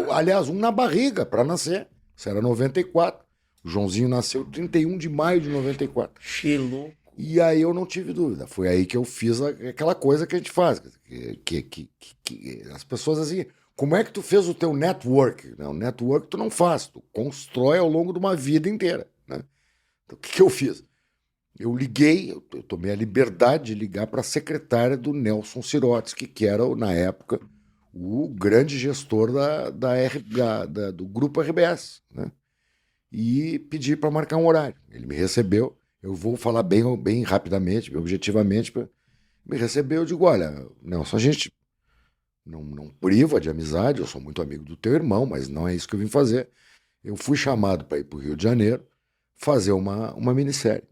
Aliás, um na barriga para nascer. Isso era 94. O Joãozinho nasceu 31 de maio de 94. Que louco. E aí eu não tive dúvida. Foi aí que eu fiz aquela coisa que a gente faz. Que as pessoas assim, como é que tu fez o teu network? Não, network tu não faz, tu constrói ao longo de uma vida inteira. Né? Então, o que eu fiz? Eu liguei, eu tomei a liberdade de ligar para a secretária do Nelson Sirotsky, que era, na época, o grande gestor do Grupo RBS. Né? E pedi para marcar um horário. Ele me recebeu. Eu vou falar bem rapidamente, bem objetivamente. Me recebeu, eu digo, olha, Nelson, a gente não priva de amizade, eu sou muito amigo do teu irmão, mas não é isso que eu vim fazer. Eu fui chamado para ir para o Rio de Janeiro fazer uma minissérie.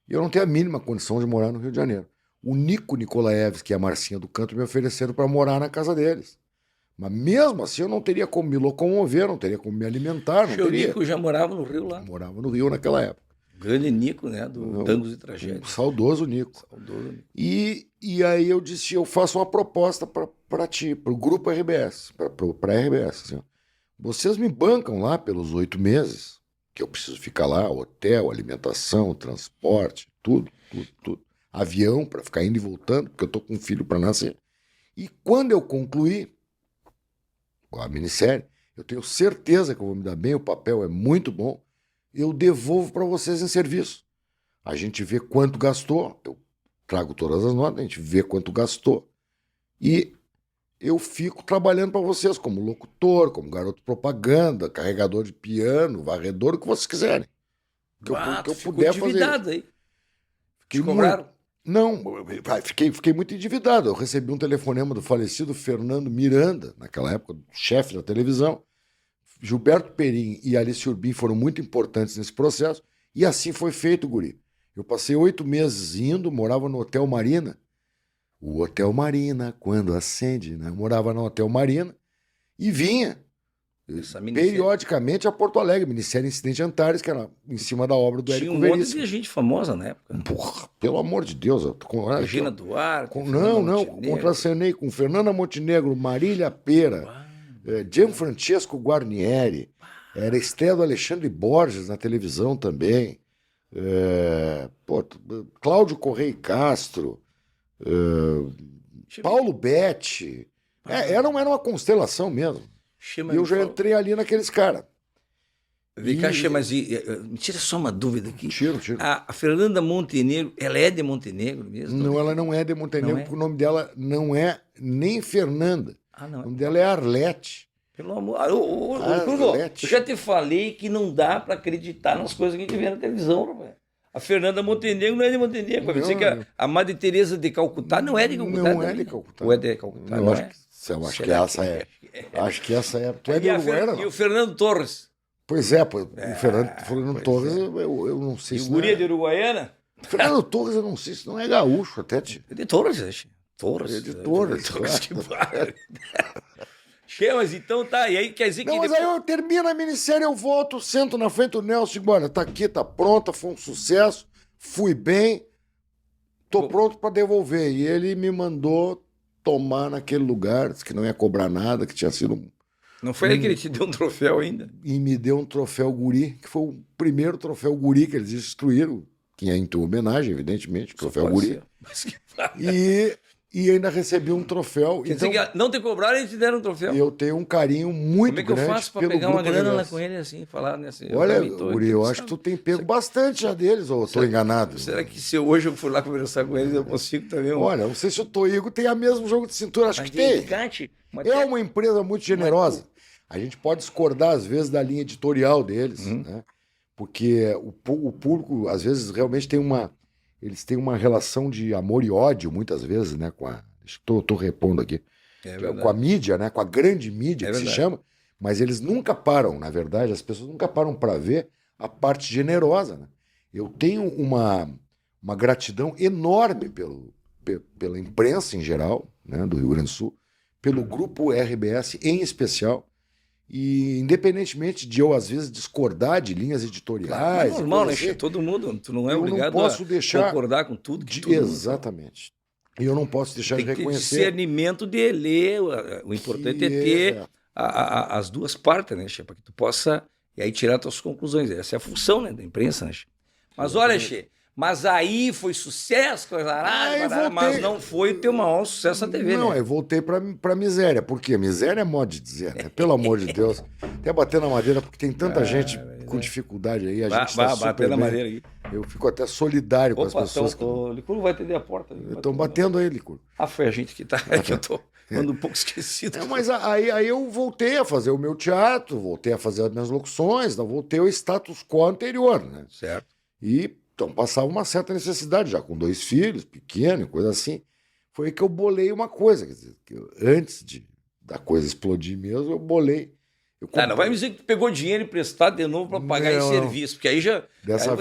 E eu não tenho a mínima condição de morar no Rio de Janeiro. O Nico Nicolaevski e a Marcinha do Canto me ofereceram para morar na casa deles. Mas mesmo assim eu não teria como me locomover, não teria como me alimentar. O Nico já morava no Rio lá. Morava no Rio naquela época. Grande Nico, né? Do Tangos e Tragédias. Saudoso Nico. E aí eu disse, eu faço uma proposta para ti, para o Grupo RBS, para a RBS. Assim, vocês me bancam lá pelos 8 meses, que eu preciso ficar lá, hotel, alimentação, transporte, tudo. Avião para ficar indo e voltando, porque eu estou com um filho para nascer. E quando eu concluir com a minissérie, eu tenho certeza que eu vou me dar bem, o papel é muito bom, eu devolvo para vocês em serviço. A gente vê quanto gastou, eu trago todas as notas, a gente vê quanto gastou e eu fico trabalhando para vocês como locutor, como garoto propaganda, carregador de piano, varredor, o que vocês quiserem. Que eu puder fazer. Aí. Te cobraram? Não, fiquei muito endividado. Eu recebi um telefonema do falecido Fernando Miranda, naquela época, chefe da televisão. Gilberto Perim e Alice Urbim foram muito importantes nesse processo, e assim foi feito, guri. Eu passei 8 meses indo, morava no Hotel Marina. O Hotel Marina, quando acende, né? Eu morava no Hotel Marina e vinha periodicamente a Porto Alegre, Minissérie Incidente Antares, que era em cima da obra do Érico Veríssimo. Tinha um monte de gente famosa na época. Porra, pelo amor de Deus. Regina Duarte. Contracenei com Fernanda Montenegro, Marília Pera, Gianfrancesco Guarnieri, era a estreia do Alexandre Borges na televisão também, Cláudio Correia Castro, Paulo Betti, era uma constelação mesmo. E eu já entrei ali naqueles caras. Vem cá, mas me tira só uma dúvida aqui. Tiro. A Fernanda Montenegro, ela é de Montenegro mesmo? Não, ela não é de Montenegro, porque o nome dela não é nem Fernanda. Não. O nome dela é Arlete. Pelo amor... eu já te falei que não dá para acreditar nas coisas que a gente vê na televisão, rapaz. A Fernanda Montenegro não é de Montenegro. Você que a Madre Teresa de Calcutá não é de Calcutá. Não é de Calcutá. Ou é de Calcutá? Eu acho que essa é. Acho que essa é. Tu é de Uruguaiana? E o Fernando Torres? Pois é, o Fernando Torres, eu não sei se. E o guri é de Uruguaiana? Fernando Torres, eu não sei se não é gaúcho até. É de Torres, acho. É de Torres. Que barra. Mas então tá, e aí quer dizer que... Não, mas aí eu termino a minissérie, eu volto, sento na frente do Nelson e digo, olha, tá aqui, tá pronta, foi um sucesso, fui bem, tô pronto para devolver. E ele me mandou tomar naquele lugar, disse que não ia cobrar nada, que tinha sido Não foi ele que ele te deu um troféu ainda? E me deu um troféu guri, que foi o primeiro troféu guri que eles destruíram, que é em tua homenagem, evidentemente, troféu guri. Ser. Mas que... E ainda recebi um troféu. Quer então, dizer que não te cobraram e te deram um troféu? eu tenho um carinho muito grande. Como é que eu faço para pegar uma grana lá com ele assim, falar nesse... Olha, guri, eu acho que tu tem pego bastante já deles, ou eu tô enganado? Será que se hoje eu for lá conversar com eles, eu consigo também? Olha, não sei se o Toigo tem o mesmo jogo de cintura, acho que tem. É uma empresa muito generosa. A gente pode discordar, às vezes, da linha editorial deles, né? Porque o público, às vezes, realmente tem uma... Eles têm uma relação de amor e ódio, muitas vezes, né? Estou repondo aqui. Com a mídia, né? Com a grande mídia, que se chama. Mas eles nunca param, na verdade, as pessoas nunca param para ver a parte generosa, né? Eu tenho uma gratidão enorme pela imprensa em geral, né? Do Rio Grande do Sul, pelo grupo RBS em especial. E independentemente de eu, às vezes, discordar de linhas editoriais... É normal, né? Assim, todo mundo, tu não é obrigado a concordar com tudo que todo exatamente. E eu não posso deixar de reconhecer... Tem discernimento de ler, o importante é ter as duas partes, né, Che? Para que tu possa e aí tirar tuas conclusões. Essa é a função, né, da imprensa, né, Che? Mas olha, Che, mas aí foi sucesso, mas não foi o teu maior sucesso na TV, não, né? Eu voltei pra miséria. Por quê? Miséria é modo de dizer, né? Pelo amor de Deus. Até bater na madeira, porque tem tanta gente com dificuldade aí. A gente tá bater na madeira aí. Eu fico até solidário com as pessoas. O Licuro vai atender a porta. Estão batendo aí, Licuro. Foi a gente que tá. Que eu tô ando um pouco esquecido. Mas aí eu voltei a fazer o meu teatro, voltei a fazer as minhas locuções, voltei ao status quo anterior, né? Certo. Então passava uma certa necessidade, já com 2 filhos, pequeno, coisa assim. Foi aí que eu bolei uma coisa, quer dizer, que antes da coisa explodir mesmo, eu bolei. Não vai me dizer que tu pegou dinheiro emprestado de novo para pagar em serviço, porque aí já... Dessa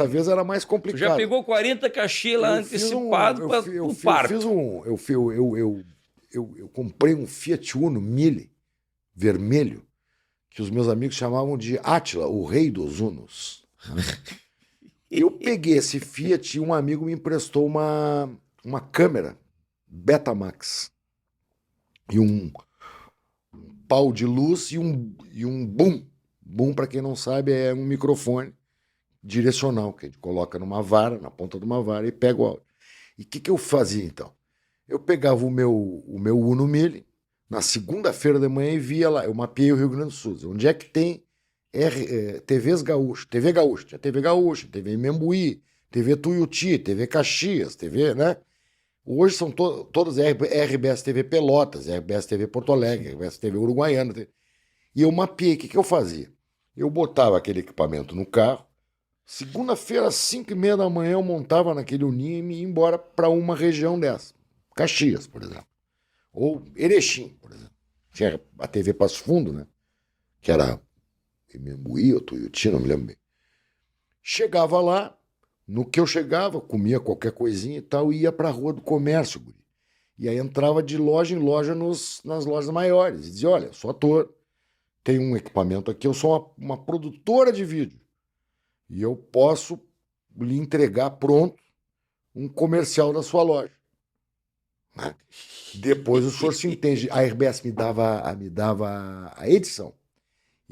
vez era mais complicado. Tu já pegou 40 cachê lá antecipado para o parto. Eu comprei um Fiat Uno Mille, vermelho, que os meus amigos chamavam de Átila, o rei dos Unos. Eu peguei esse Fiat e um amigo me emprestou uma câmera Betamax e um pau de luz e um boom. Boom, para quem não sabe, é um microfone direcional que a gente coloca numa vara, na ponta de uma vara e pega o áudio. E o que eu fazia, então? Eu pegava o meu Uno Mille na segunda-feira de manhã e via lá, eu mapeei o Rio Grande do Sul, onde é que tem TVs gaúchas, TV Gaúcha, tinha TV Gaúcha, TV Membuí, TV Tuiuti, TV Caxias, TV, né? Hoje são todas RBS TV Pelotas, RBS TV Porto Alegre, RBS TV Uruguaiana. E eu mapeei, o que eu fazia? Eu botava aquele equipamento no carro, segunda-feira às 5h30 da manhã eu montava naquele Uninho e ia embora para uma região dessa, Caxias, por exemplo, ou Erechim, por exemplo. Tinha a TV Passo Fundo, né? Que era Membuí ou Tuiuti, não me lembro bem. Chegava lá, no que eu chegava, comia qualquer coisinha e tal, e ia para a Rua do Comércio, guri. E aí entrava de loja em loja nas lojas maiores. E dizia, olha, eu sou ator, tenho um equipamento aqui, eu sou uma produtora de vídeo. E eu posso lhe entregar pronto um comercial da sua loja. Depois o senhor se entende. A RBS me dava a edição.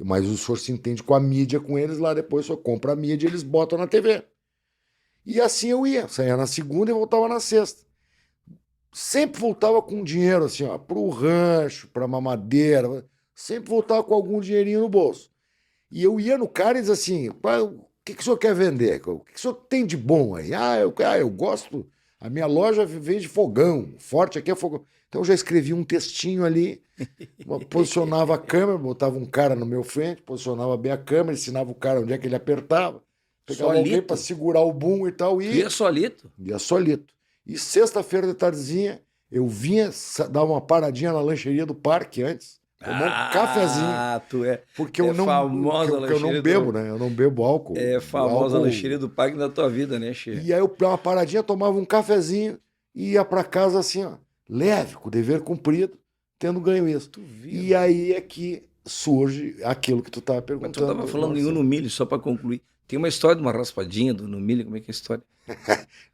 Mas o senhor se entende com a mídia com eles lá, depois o senhor compra a mídia e eles botam na TV. E assim eu ia, saía na segunda e voltava na sexta. Sempre voltava com dinheiro assim, ó, pro rancho, pra mamadeira, sempre voltava com algum dinheirinho no bolso. E eu ia no cara e dizia assim, o que o senhor quer vender? O que o senhor tem de bom aí? Eu gosto, a minha loja vende fogão, forte aqui é fogão. Então eu já escrevi um textinho ali, posicionava a câmera, botava um cara no meu frente, posicionava bem a câmera, ensinava o cara onde é que ele apertava, pegava alguém para segurar o boom e tal. E ia solito? Ia solito. E sexta-feira de tardezinha, eu vinha dar uma paradinha na lancheria do parque antes, tomar um cafezinho. Tu é, porque eu não, famosa porque eu não bebo, né? Eu não bebo álcool. É famosa lancheria do parque da tua vida, né, Che? E aí eu dava uma paradinha, tomava um cafezinho e ia para casa assim, ó, leve, com o dever cumprido, tendo ganho isso. E aí é que surge aquilo que tu estava perguntando. Mas tu estava falando em Uno Mille, só para concluir. Tem uma história de uma raspadinha do Uno Mille, como é que é a história?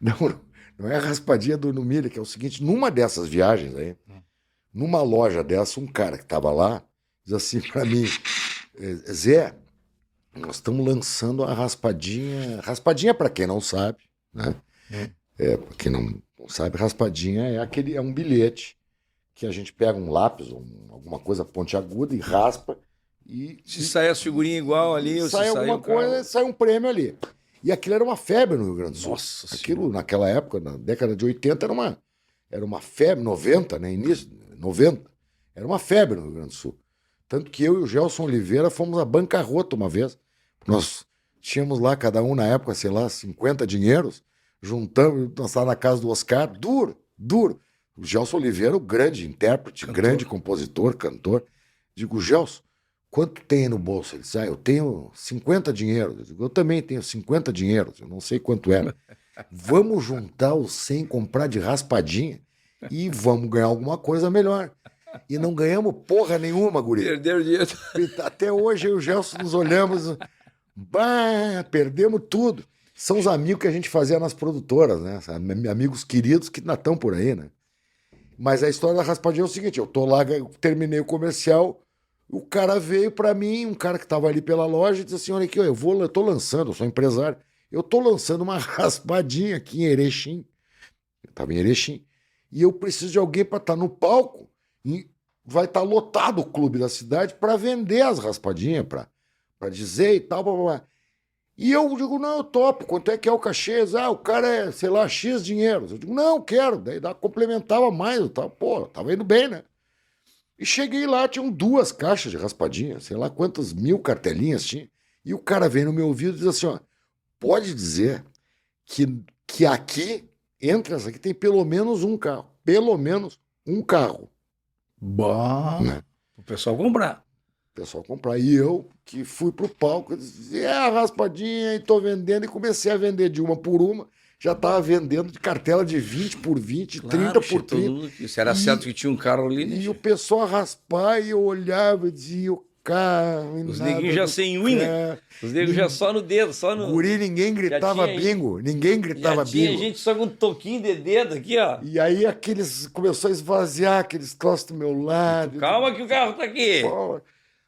Não é a raspadinha do Uno Mille, que é o seguinte, numa dessas viagens aí, numa loja dessa, um cara que estava lá, diz assim para mim, Zé, nós estamos lançando a raspadinha. Raspadinha, para quem não sabe, né? Para quem não sabe, raspadinha é um bilhete que a gente pega um lápis, alguma coisa pontiaguda e raspa. Se sair as figurinhas igual ali, ou se sai alguma coisa, sai um prêmio ali. E aquilo era uma febre no Rio Grande do Sul. Nossa Aquilo, Senhora. naquela época, na década de 80, era uma febre, 90, né? Início, 90. Era uma febre no Rio Grande do Sul. Tanto que eu e o Gelson Oliveira fomos à bancarrota uma vez. Nós tínhamos lá, cada um na época, sei lá, 50 dinheiros, juntamos, nós estávamos na casa do Oscar, duro. O Gelson Oliveira, o grande intérprete, grande compositor, cantor. Digo, Gelson, quanto tem no bolso? Ele disse, eu tenho 50 dinheiros. Eu digo, eu também tenho 50 dinheiros, eu não sei quanto era. Vamos juntar os 100, comprar de raspadinha e vamos ganhar alguma coisa melhor. E não ganhamos porra nenhuma, guri. Perderam dinheiro. Até hoje eu e o Gelson nos olhamos, perdemos tudo. São os amigos que a gente fazia nas produtoras, né? Amigos queridos que ainda estão por aí, né? Mas a história da raspadinha é o seguinte, eu tô lá, terminei o comercial, o cara veio para mim, um cara que estava ali pela loja, e disse assim, olha aqui, eu tô lançando, eu sou empresário, eu tô lançando uma raspadinha aqui em Erechim. Eu estava em Erechim. E eu preciso de alguém para estar no palco e vai estar lotado o clube da cidade para vender as raspadinhas, para dizer e tal, blá, blá, blá. E eu digo, não, eu topo, quanto é que é o cachê? O cara é, sei lá, X dinheiros. Eu digo, não, quero. Daí complementava mais, eu tava indo bem, né? E cheguei lá, tinham 2 caixas de raspadinha, sei lá quantas 1000 cartelinhas tinha. E o cara veio no meu ouvido e diz assim, ó, pode dizer que aqui, entre essa aqui, tem pelo menos um carro. Pelo menos um carro. Bom, né? O pessoal comprar. O pessoal comprar. E eu, que fui pro palco, eu disse, a raspadinha, e tô vendendo, e comecei a vender de uma por uma. Já estava vendendo de cartela de 20 por 20, Claro, 30 por 30. Isso era certo que tinha um carro ali, né? E o pessoal a raspar, e eu olhava e dizia, o carro... Os neguinhos já sem unha. Os negros já só no dedo, só no... Guri, ninguém gritava bingo. Ninguém gritava já tinha bingo. gente só com um toquinho de dedo aqui, ó. E aí começou a esvaziar aqueles troços do meu lado. Calma que o carro tá aqui. Pô.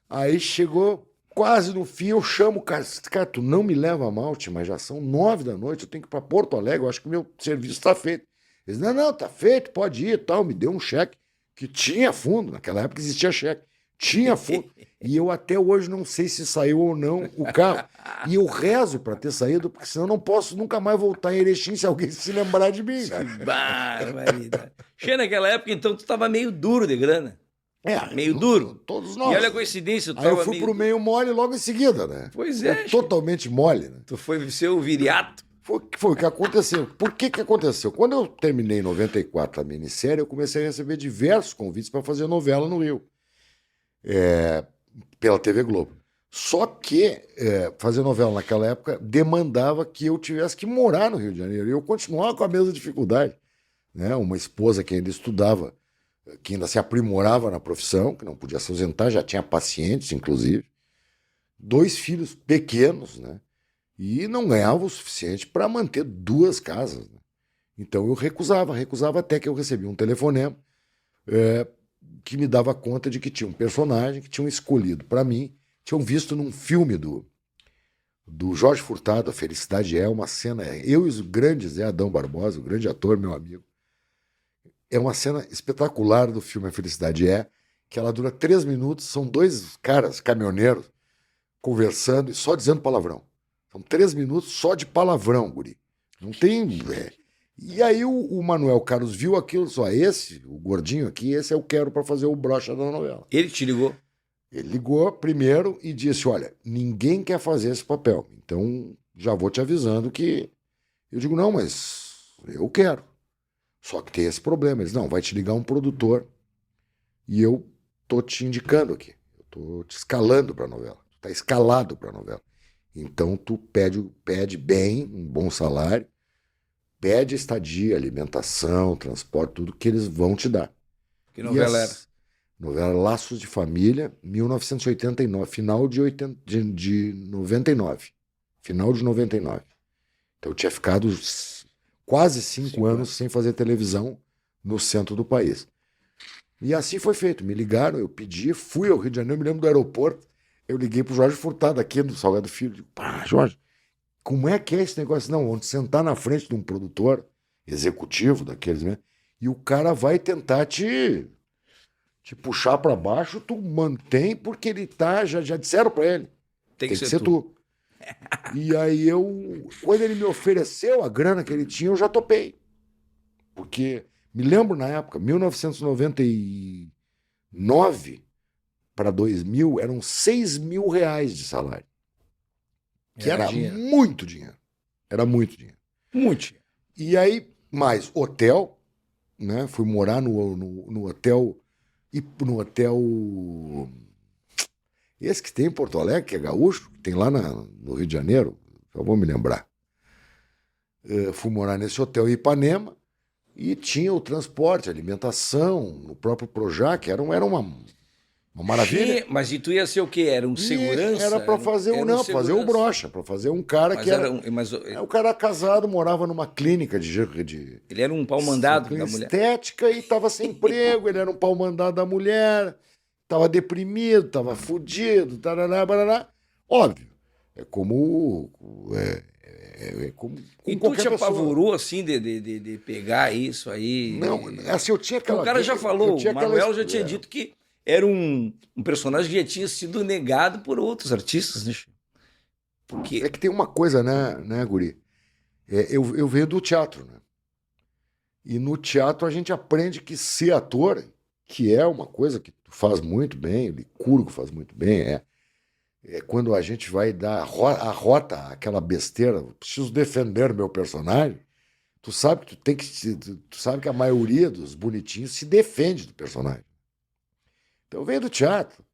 Aí chegou quase no fim, eu chamo o cara, cara, tu não me leva a malte, mas já são 9 da noite, eu tenho que ir para Porto Alegre, eu acho que o meu serviço está feito. Ele disse, não, tá feito, pode ir e tal. Me deu um cheque que tinha fundo, naquela época existia cheque, tinha fundo. E eu até hoje não sei se saiu ou não o carro. E eu rezo para ter saído, porque senão eu não posso nunca mais voltar em Erechim se alguém se lembrar de mim. Que barbaridade. Che, naquela época, então, tu estava meio duro de grana. Meio duro. Todos nós. E olha a coincidência. Aí eu fui pro meio mole logo em seguida, né? Pois é. Totalmente mole, né? Tu foi ser o viriato. Foi o que aconteceu. Por que aconteceu? Quando eu terminei em 94 a minissérie, eu comecei a receber diversos convites para fazer novela no Rio. Pela TV Globo. Só que fazer novela naquela época demandava que eu tivesse que morar no Rio de Janeiro. E eu continuava com a mesma dificuldade. Né? Uma esposa que ainda estudava, que ainda se aprimorava na profissão, que não podia se ausentar, já tinha pacientes, inclusive. 2 filhos pequenos, né? E não ganhava o suficiente para manter 2 casas. Né? Então eu recusava até que eu recebi um telefonema que me dava conta de que tinha um personagem que tinham escolhido para mim, tinham visto num filme do Jorge Furtado, A Felicidade é uma cena, eu e o grande Zé Adão Barbosa, o grande ator, meu amigo, é uma cena espetacular do filme A Felicidade é, que ela dura 3 minutos, são 2 caras, caminhoneiros, conversando e só dizendo palavrão. São 3 minutos só de palavrão, guri. Não tem... E aí o Manuel Carlos viu aquilo, só o gordinho aqui, esse eu quero para fazer o brocha da novela. Ele te ligou? Ele ligou primeiro e disse, olha, ninguém quer fazer esse papel, então já vou te avisando que... Eu digo, não, mas eu quero. Só que tem esse problema. Eles, não, vai te ligar um produtor e eu tô te indicando aqui. Eu tô te escalando para a novela. Tu tá escalado para a novela. Então tu pede bem, um bom salário, pede estadia, alimentação, transporte, tudo que eles vão te dar. Que novela era? Novela Laços de Família, 1989, final de 99. Final de 99. Então eu tinha ficado quase 5 anos sem fazer televisão no centro do país. E assim foi feito. Me ligaram, eu pedi, fui ao Rio de Janeiro, me lembro do aeroporto. Eu liguei pro Jorge Furtado, aqui do Salgado Filho. Digo, pá, Jorge, como é que é esse negócio? Não, onde sentar na frente de um produtor executivo daqueles, né? E o cara vai tentar te puxar para baixo, tu mantém, porque ele tá, já disseram para ele. Tem que Tem que ser ser tu. E aí quando ele me ofereceu a grana que ele tinha, eu já topei. Porque me lembro na época, 1999 para 2000, eram 6 mil reais de salário. Que era dinheiro. muito dinheiro. Era muito dinheiro. Muito. E aí, mais hotel, né? Fui morar no hotel. E no hotel. Esse que tem em Porto Alegre, que é gaúcho, que tem lá no Rio de Janeiro, só vou me lembrar. Fui morar nesse hotel em Ipanema e tinha o transporte, a alimentação, no próprio Projac, era uma maravilha. Sim, mas e tu ia ser o quê? Era um E segurança? era para fazer era não, fazer o segurança. brocha, para fazer um cara Mas que era era. mas O cara casado, morava numa clínica de ele era um pau-mandado da mulher. estética e estava sem emprego, ele era um pau-mandado da mulher, estava deprimido, estava fudido, tarará, barará. Óbvio, é como como com E tu qualquer te pessoa. apavorou assim de pegar isso aí? Não, assim, eu tinha aquela... O cara já falou, eu tinha o Manuel já tinha é. dito que era um personagem que já tinha sido negado por outros artistas, né? Porque É que tem uma coisa, né, Guri? Eu venho do teatro, né? E no teatro a gente aprende que ser ator, que é uma coisa que tu faz muito bem, o Licurgo faz muito bem, é quando a gente vai dar a rota, aquela besteira, preciso defender meu personagem, tu sabe que tu sabe que a maioria dos bonitinhos se defende do personagem. Então vem do teatro.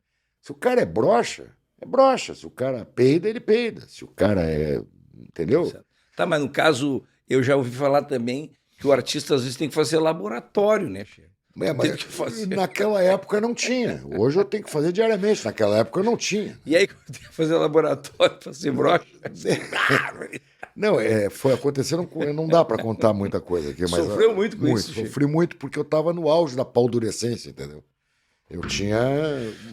Se o cara é broxa, é broxa. Se o cara peida, ele peida. Se o cara é... Entendeu? Tá, mas no caso, eu já ouvi falar também que o artista às vezes tem que fazer laboratório, né, Che? Mas naquela época não tinha. Hoje eu tenho que fazer diariamente. Naquela época não tinha. E aí, quando tem que fazer laboratório para ser broxa? Não, foi acontecendo. Não dá para contar muita coisa aqui. Mas, Sofreu muito com isso, Che? Sofri muito porque eu estava no auge da paldurecência, entendeu? Eu tinha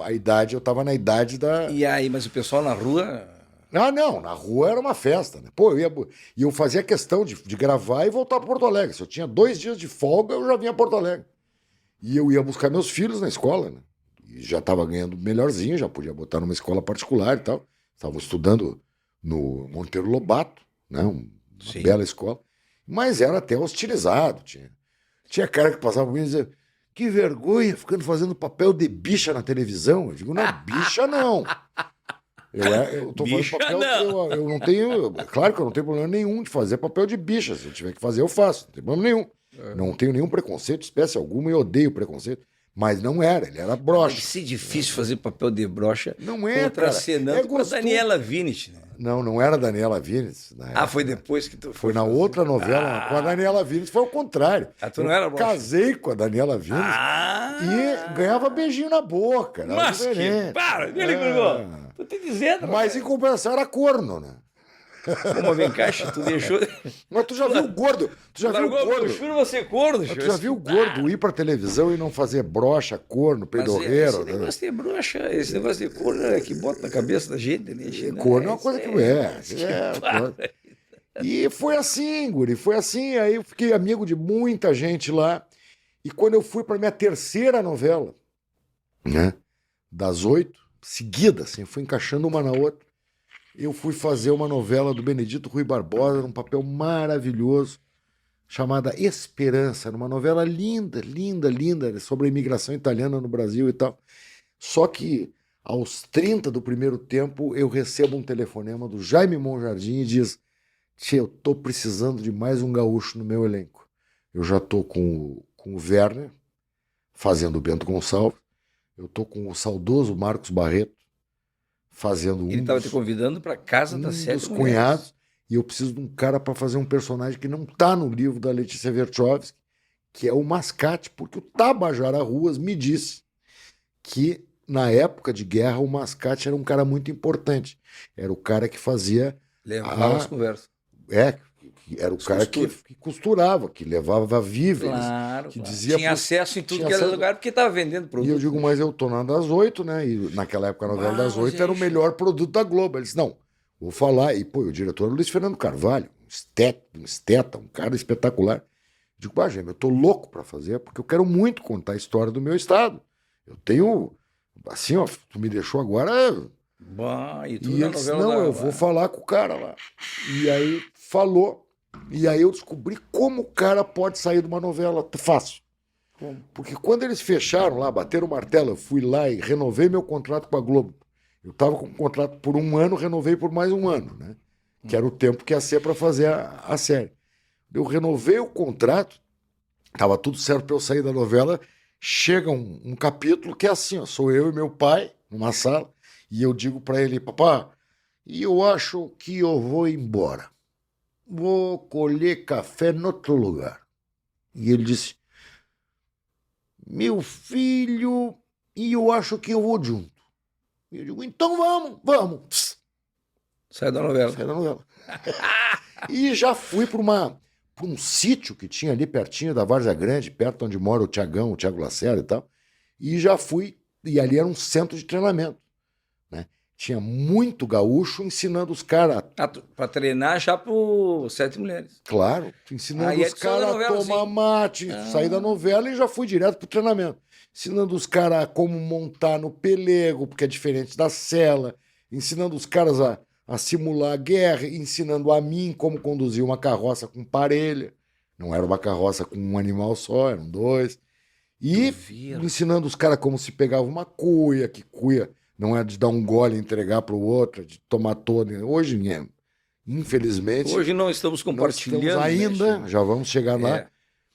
a idade, eu estava na idade da... E aí, mas o pessoal na rua... Ah, não, na rua era uma festa, né? Pô, eu fazia questão de gravar e voltar para Porto Alegre. Se eu tinha 2 dias de folga, eu já vinha a Porto Alegre. E eu ia buscar meus filhos na escola, né? E já estava ganhando melhorzinho, já podia botar numa escola particular e tal. Estavam estudando no Monteiro Lobato, né? Uma bela escola. Mas era até hostilizado. Tinha cara que passava por mim e dizia: que vergonha, ficando fazendo papel de bicha na televisão. Eu digo, não, bicha não. Eu tô fazendo papel. Eu não tenho. Claro que eu não tenho problema nenhum de fazer papel de bicha. Se eu tiver que fazer, eu faço. Não tem problema nenhum. Não tenho nenhum preconceito, espécie alguma, e odeio preconceito. Mas não era, ele era broxa. Deve ser difícil fazer papel de broxa não é, contracenando com a Daniela Vinicius, né? Não era Daniela Vinicius. Foi depois que tu foi na outra novela. Com a Daniela Vinicius foi o contrário. Tu não era broxa? Casei com a Daniela Vinicius e ganhava beijinho na boca. Mas que... Para, tô te dizendo. Mas em compensação era corno, né? Como vem caixa, tu deixou... Mas tu já viu o gordo? Tu já viu o gordo? Eu juro você corno. Tu já viu o gordo ir pra televisão e não fazer brocha, corno, peidorreiro? Esse negócio de brocha, esse negócio de corno é que bota na cabeça da gente, né? Corno é uma coisa que E foi assim, Guri, foi assim. Aí eu fiquei amigo de muita gente lá. E quando eu fui pra minha terceira novela, né? Das 8, seguida, assim, fui encaixando uma na outra. Eu fui fazer uma novela do Benedito Rui Barbosa, num papel maravilhoso, chamada Esperança, numa novela linda, linda, linda, sobre a imigração italiana no Brasil e tal. Só que, aos 30 do primeiro tempo, eu recebo um telefonema do Jaime Monjardim e diz: Tchê, eu tô precisando de mais um gaúcho no meu elenco. Eu já tô com o Werner, fazendo o Bento Gonçalves, eu tô com o saudoso Marcos Barreto, fazendo Ele estava te convidando para casa da Sete dos cunhados, e eu preciso de um cara para fazer um personagem que não está no livro da Letícia Verchovsky, que é o Mascate, porque o Tabajara Ruas me disse que, na época de guerra, o Mascate era um cara muito importante. Era o cara que fazia... Levava as conversas. que era o cara que costurava, que levava víveres, Claro, que claro. dizia... Tinha acesso em tudo que era lugar, porque estava vendendo E produto. eu digo, mas eu tô na das 8, né? E naquela época a novela das 8 era o melhor produto da Globo. Ele disse, não, vou falar. E, pô, o diretor era o Luiz Fernando Carvalho, um esteta, um cara espetacular. Eu digo, Gêmeo, eu tô louco para fazer, porque eu quero muito contar a história do meu estado. Eu tenho, assim, ó, tu me deixou agora... E ele disse, não, eu vou falar com o cara lá. E aí falou. E aí eu descobri como o cara pode sair de uma novela fácil. Como? Porque quando eles fecharam lá, bateram o martelo, eu fui lá e renovei meu contrato com a Globo. Eu estava com um contrato por 1 ano, renovei por mais 1 ano, né? Que era o tempo que ia ser para fazer a série. Eu renovei o contrato, estava tudo certo para eu sair da novela. Chega um capítulo que é assim, ó, sou eu e meu pai numa sala, e eu digo para ele, papá, eu acho que eu vou embora. Vou colher café em outro lugar. E ele disse, meu filho, e eu acho que eu vou junto. E eu digo, então vamos. Psst. Sai da novela. Sai da novela. E já fui para um sítio que tinha ali pertinho da Várzea Grande, perto onde mora o Tiagão, o Thiago Lacerda e tal. E já fui, e ali era um centro de treinamento. Né? Tinha muito gaúcho ensinando os caras. Para treinar já por 7 mulheres. Claro, ensinando os caras a tomar mate, sair da novela e já fui direto pro treinamento. Ensinando os caras como montar no pelego, porque é diferente da cela. Ensinando os caras a simular a guerra, ensinando a mim como conduzir uma carroça com parelha. Não era uma carroça com um animal só, eram 2. E ensinando os caras como se pegava uma cuia, que cuia não é de dar um gole e entregar para o outro, de tomar todo. Hoje, infelizmente... Hoje não estamos compartilhando. Não estamos ainda, já vamos chegar lá.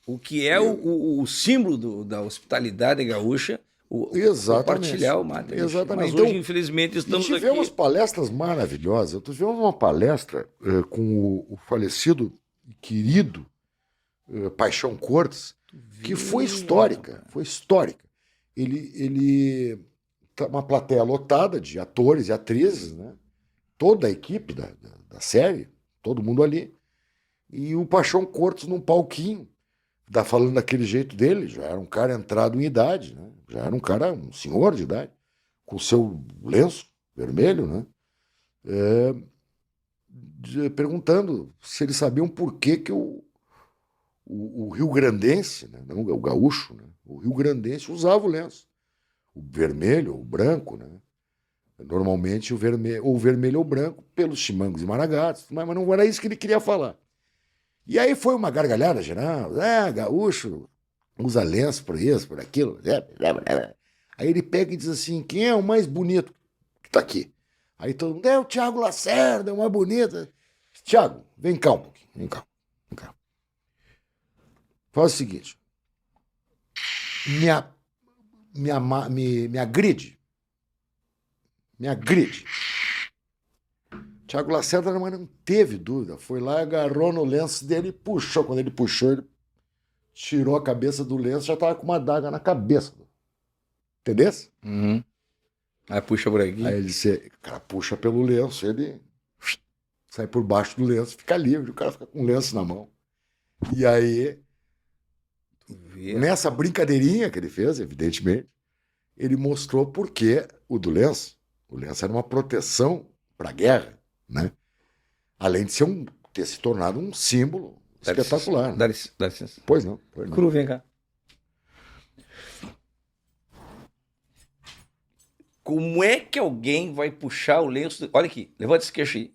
O que é o símbolo da hospitalidade gaúcha, compartilhar o mate. Exatamente. Mas hoje, infelizmente, estamos aqui... Tivemos palestras maravilhosas. Tivemos uma palestra com o falecido e querido Paixão Cortes, que foi histórica. Foi histórica. Ele uma plateia lotada de atores e atrizes, né? Toda a equipe da série, todo mundo ali. E o Paixão Cortes num palquinho, falando daquele jeito dele, já era um cara entrado em idade, né? Já era um senhor de idade, com o seu lenço vermelho, né? Perguntando se eles sabiam por que o rio-grandense, né? Não o gaúcho, né? O rio-grandense usava o lenço. O vermelho, o branco, né? Normalmente o vermelho ou o branco pelos chimangos e maragatos, mas não era isso que ele queria falar. E aí foi uma gargalhada geral, gaúcho usa lenço por isso, por aquilo. Aí ele pega e diz assim, quem é o mais bonito que tá aqui? Aí todo mundo, o Thiago Lacerda, é o mais bonito. Thiago, vem cá um pouquinho, vem cá. Faz o seguinte, me agride. Thiago Lacerda não teve dúvida. Foi lá, agarrou no lenço dele e puxou. Quando ele puxou, ele tirou a cabeça do lenço, já estava com uma adaga na cabeça. Entendeu? Uhum. Aí puxa por aqui. Aí ele disse, o cara puxa pelo lenço, ele sai por baixo do lenço, fica livre, o cara fica com o lenço na mão. E aí, nessa brincadeirinha que ele fez, evidentemente, ele mostrou por que o lenço era uma proteção para a guerra, né? Além de ter se tornado um símbolo espetacular. Dá licença. Pois não. Cru, vem cá. Como é que alguém vai puxar o lenço? Olha aqui, levanta esse queixo aí.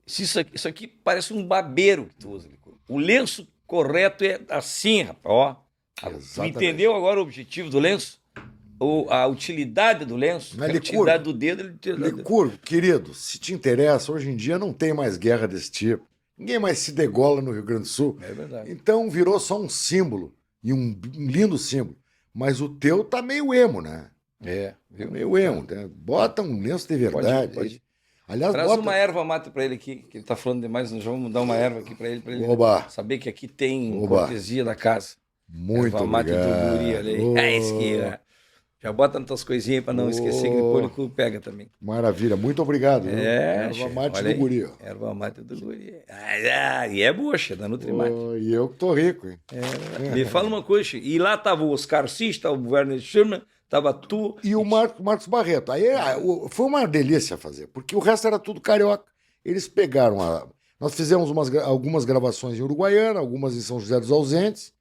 Isso aqui parece um babeiro que tu usa. O lenço correto é assim, rapaz. Ó. Tu entendeu agora o objetivo do lenço? A utilidade do lenço? A utilidade do dedo. Licurgo, querido, se te interessa, hoje em dia não tem mais guerra desse tipo. Ninguém mais se degola no Rio Grande do Sul. É verdade. Então virou só um símbolo, e um lindo símbolo. Mas o teu tá meio emo, né? Viu? Meio emo. Né? Bota um lenço de verdade. Pode. Aliás, traz uma erva mate para ele aqui, que ele tá falando demais. Nós vamos dar uma erva aqui para ele saber que aqui tem cortesia da casa. Muito erva mate obrigado. do guri ali. É isso que é. Já bota nas tuas coisinhas para não esquecer que depois o cu pega também. Maravilha, muito obrigado. Viu? É, Erva mate olha do aí. guri. Ó. Erva mate do guri. E é boa, che, da Nutrimate. E eu que tô rico, hein? Me fala uma coisa, che, e lá tava o Oscar Cis, tava o Werner Schirmer, tava tu... E o Marcos Barreto. Aí foi uma delícia fazer, porque o resto era tudo carioca. Eles pegaram Nós fizemos algumas gravações em Uruguaiana, algumas em São José dos Ausentes,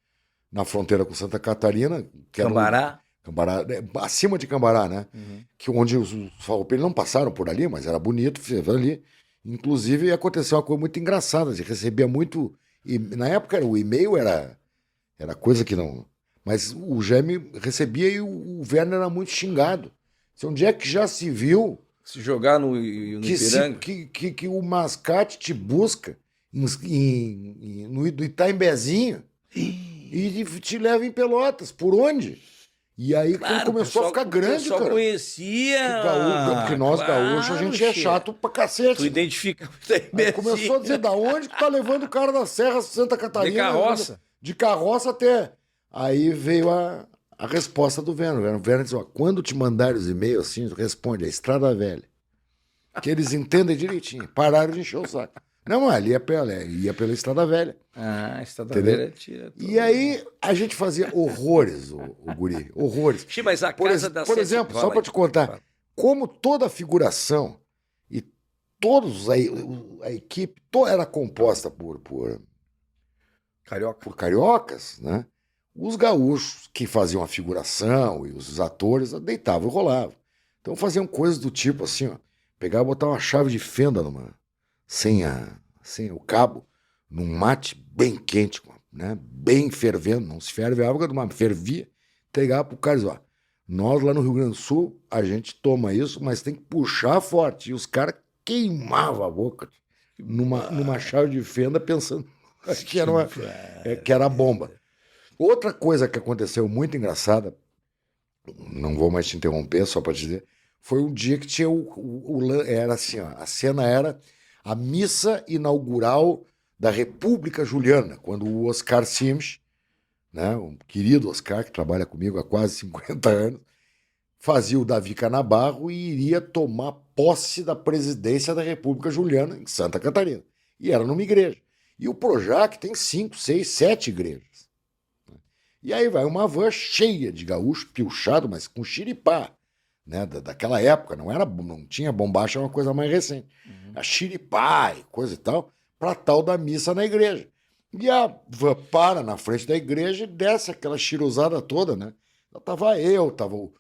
na fronteira com Santa Catarina. Que Cambará. Cambará, acima de Cambará, né? Uhum. Que onde os farroupilhos não passaram por ali, mas era bonito, fizeram ali. Inclusive, aconteceu uma coisa muito engraçada. A gente recebia muito... E, na época, o e-mail era coisa que não... Mas o Geme recebia e o Werner era muito xingado. Onde é que já se viu... Se jogar no Ipiranga. Que o mascate te busca no Itaimbezinho e te leva em Pelotas. Por onde? E aí começou a ficar grande, cara. Só conhecia. Porque nós gaúchos, a gente é chato pra cacete. Tu identifica o Itaimbezinho. Começou a dizer, da onde que tá levando o cara da Serra Santa Catarina? De carroça. De carroça até... Aí veio a resposta do Werner. O Werner disse, ó, quando te mandarem os e-mails assim, responde, a Estrada Velha. Que eles entendem direitinho. Pararam de encher o saco. Não, ali ia pela Estrada Velha. Ah, Estrada Entendeu? Velha tira tudo. E aí a gente fazia horrores, o guri. Horrores. Mas a casa da Por exemplo, só para te contar, como toda a figuração e todos a equipe era composta por cariocas, né? Os gaúchos que faziam a figuração e os atores deitavam e rolavam. Então faziam coisas do tipo assim, ó, pegar e botar uma chave de fenda sem o cabo, num mate bem quente, né? Bem fervendo, não se ferve a água do mar, fervia, entregava pro cara e dizia, ó, nós lá no Rio Grande do Sul, a gente toma isso, mas tem que puxar forte. E os caras queimavam a boca numa chave de fenda pensando que era bomba. Outra coisa que aconteceu muito engraçada, não vou mais te interromper, só para te dizer, foi um dia que tinha era assim, ó, a cena era a missa inaugural da República Juliana, quando o Oscar Sims, né, o querido Oscar, que trabalha comigo há quase 50 anos, fazia o Davi Canabarro e iria tomar posse da presidência da República Juliana em Santa Catarina. E era numa igreja. E o Projac tem 5, 6, 7 igrejas. E aí vai uma van cheia de gaúcho, piochado, mas com xiripá, né? Daquela época, não tinha bombacha, é uma coisa mais recente. A xiripá e coisa e tal, para tal da missa na igreja. E a van para na frente da igreja e desce aquela chiruzada toda, né? Tava eu, tava o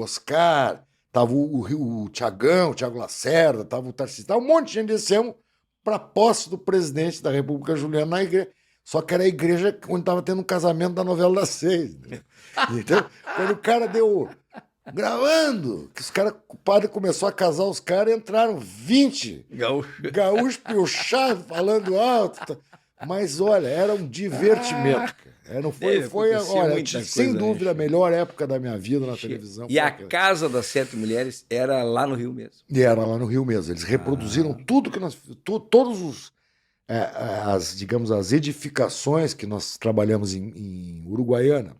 Oscar, tava o Tiagão, o Tiago Lacerda, tava o Tarcísio, tava um monte de gente descendo para a posse do presidente da República Juliana na igreja. Só que era a igreja onde estava tendo um casamento da novela das 6. Né? Então, quando o cara deu gravando, que o padre começou a casar os caras, entraram 20 gaúchos piochados, falando alto. Mas, olha, era um divertimento. Sem dúvida, a melhor época da minha vida na televisão. E a Casa das 7 Mulheres era lá no Rio mesmo. E era lá no Rio mesmo. Eles reproduziram tudo que nós... Todos os... as edificações que nós trabalhamos em Uruguaiana,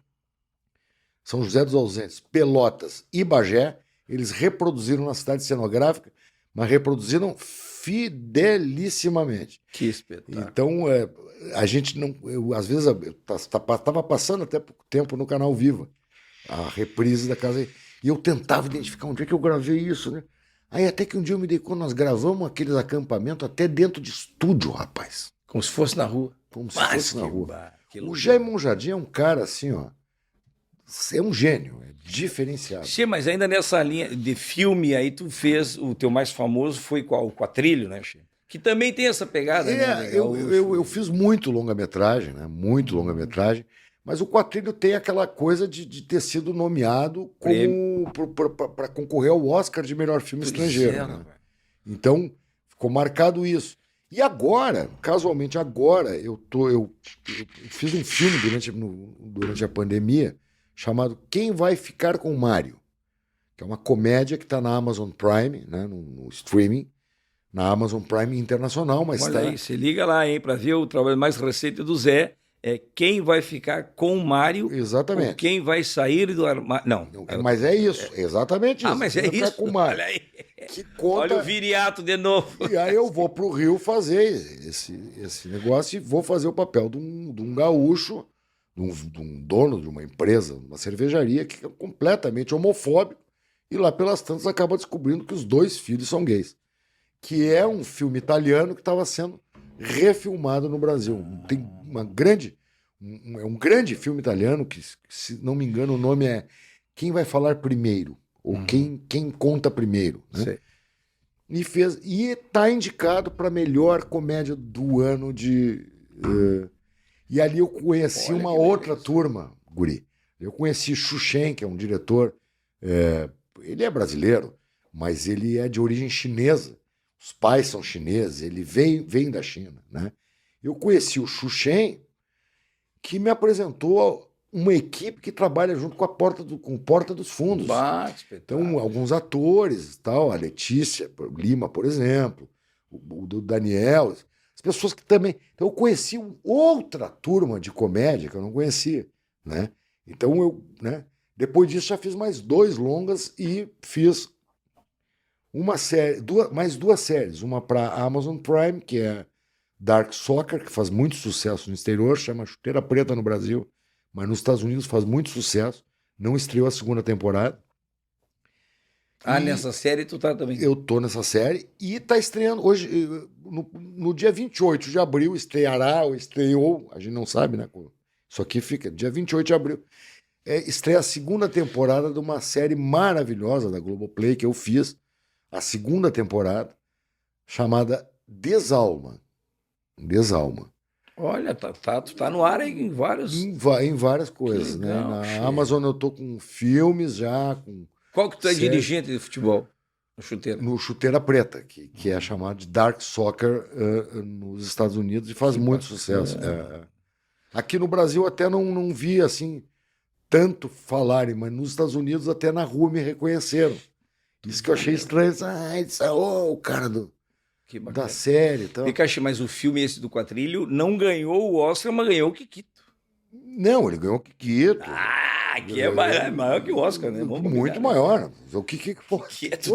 São José dos Ausentes, Pelotas e Bagé, eles reproduziram na cidade cenográfica, mas reproduziram fidelissimamente. Que espetáculo. Então, a gente não... às vezes, estava passando até pouco tempo no Canal Viva, a reprise da casa. E eu tentava identificar onde é que eu gravei isso, né? Aí até que um dia eu me dei conta, nós gravamos aqueles acampamentos até dentro de estúdio, rapaz. Como se fosse na rua. Como se fosse na rua. O Jaime Monjardim é um cara assim, ó. É um gênio, é diferenciado. Sim, mas ainda nessa linha de filme aí, tu fez, o teu mais famoso foi qual? O Quatrilho, né, Che? Que também tem essa pegada, né? Eu fiz muito longa-metragem, né? Muito longa-metragem. Mas o Quatrilho tem aquela coisa de ter sido nomeado para concorrer ao Oscar de melhor filme estrangeiro. Né? Então, ficou marcado isso. E agora, casualmente agora, eu fiz um filme durante a pandemia chamado Quem Vai Ficar com o Mário? Que é uma comédia que está na Amazon Prime, né? No streaming, na Amazon Prime internacional. Mas olha aí, se liga lá, hein, para ver o trabalho mais recente do Zé. é quem vai ficar com o Mário Exatamente. ou quem vai sair do armário. Não. Mas é isso, exatamente isso. Mas Quem é vai ficar isso. com o Mário. Olha aí. Que conta... Olha o viriato de novo. E aí eu vou para o Rio fazer esse negócio e vou fazer o papel de um gaúcho, de um dono de uma empresa, uma cervejaria que é completamente homofóbico e lá pelas tantas acaba descobrindo que os 2 filhos são gays. Que é um filme italiano que estava sendo refilmado no Brasil. Tem é um grande filme italiano que, se não me engano, o nome é Quem Vai Falar Primeiro, ou quem Conta Primeiro, né? Sei. E está indicado para melhor comédia do ano e ali eu conheci uma outra turma, guri. Eu conheci Xuxen, que é um diretor, ele é brasileiro, mas ele é de origem chinesa. Os pais são chineses, ele vem da China, né? Eu conheci o Xuxen, que me apresentou uma equipe que trabalha junto com com Porta dos Fundos. Então, alguns atores, tal, a Letícia Lima, por exemplo, o do Daniel, as pessoas que também... Então, eu conheci outra turma de comédia que eu não conhecia, né? Então, depois disso, já fiz mais 2 longas e fiz uma série, mais 2 séries. Uma para a Amazon Prime, que é Dark Soccer, que faz muito sucesso no exterior, chama Chuteira Preta no Brasil, mas nos Estados Unidos faz muito sucesso. Não estreou a 2ª temporada. Nessa série tu tá também? Eu tô nessa série e tá estreando hoje, no dia 28 de abril, estreará ou estreou, a gente não sabe, né? Isso aqui fica, dia 28 de abril. Estreia a 2ª temporada de uma série maravilhosa da Globoplay que eu fiz, a 2ª temporada, chamada Desalma. Desalma. Olha, tu tá no ar aí em vários... Em várias coisas, né? legal, Na cheio. Amazon eu tô com filmes já, com Qual que tu é série. dirigente de futebol? No chuteiro. No Chuteira Preta, que é chamado de Dark Soccer nos Estados Unidos e faz muito sucesso. Aqui no Brasil até não vi assim tanto falarem, mas nos Estados Unidos até na rua me reconheceram. Isso que eu achei estranho. Isso é o cara Que bacana. da série e tal. Pikachu, mas o filme esse do Quatrilho não ganhou o Oscar, mas ganhou o Kikito. Não, ele ganhou o Kikito. Que é maior que o Oscar, né? Vamos Muito combinar, maior. O que for. Kikito.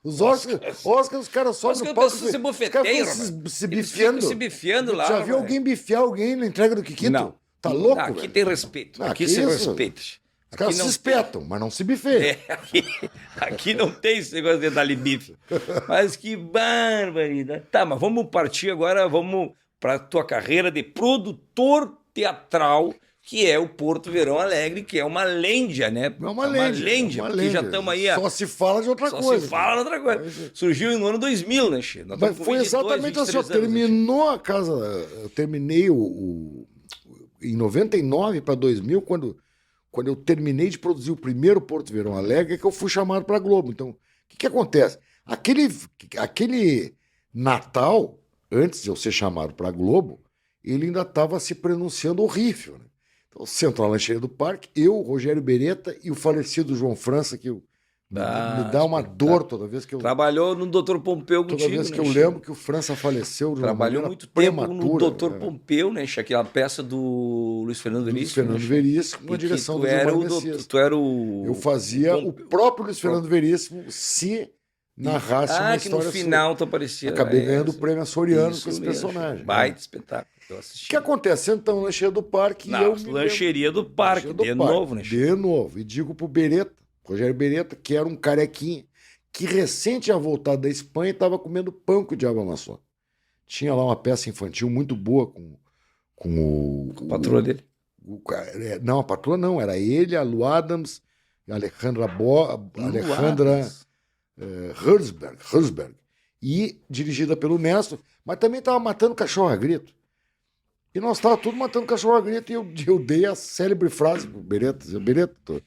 Os Oscar, os caras sobem Oscar no palco. tá se Os bofeteiro, caras ficam se bifiando. Se bifiando lá. Já viu alguém bifiar alguém na entrega do Kikito? Não. Tá louco, Aqui velho? tem respeito. Ah, Aqui que se isso? respeita. Os caras se espetam, mas não se bifeiam. Aqui não tem esse negócio de dar bife. Mas que barbaridade. Tá, mas vamos partir agora, vamos para tua carreira de produtor teatral, que é o Porto Verão Alegre, que é uma lenda, né? É uma lenda. Porque já estamos aí... Só se fala de outra Só coisa. se fala de outra coisa. Surgiu no ano 2000, né, Che? Nós Mas estamos com foi 22, exatamente assim, 23 anos, né, Che? terminou a casa, eu terminei em 99 para 2000, quando eu terminei de produzir o primeiro Porto Verão Alegre, é que eu fui chamado para a Globo. Então, o que acontece? Aquele Natal, antes de eu ser chamado para a Globo, ele ainda estava se pronunciando horrível, né? Então, Central Lancheria do Parque, eu, Rogério Beretta e o falecido João França, que me dá uma dor toda vez que eu... Trabalhou no Dr. Pompeu contigo, Toda vez que né, eu Che? lembro que o França faleceu de uma Trabalhou maneira muito tempo prematura, no Dr. Pompeu, né? Che? Aquela peça do Luiz Fernando Luiz Veríssimo. Fernando né, Che? Veríssimo, com a E que direção tu do era Gilmar o Messias. Tu era o... Eu fazia o próprio Luiz Fernando Veríssimo se narrasse uma que no história final tu aparecia. Acabei ganhando o essa. prêmio Açoriano Isso com esse mesmo, personagem. Baita espetáculo. Eu O assisti. que acontece? Então, Lancheria do Parque... Na e eu me lancheria do lembro- Parque, Lancheria do de Parque, novo, né, Che? De novo. E digo pro Beretta, Rogério Beretta, que era um carequinha, que recente tinha voltado da Espanha e estava comendo pão que o diabo amassou. Tinha lá uma peça infantil muito boa com A patroa dele. Não, a patroa não, era ele, a Lu Adams, a Alejandra Herzberg, e dirigida pelo Néstor, mas também estava matando cachorro a grito. E nós estávamos tudo matando cachorro a grito, e eu dei a célebre frase pro Beretta, dizia, Beretta,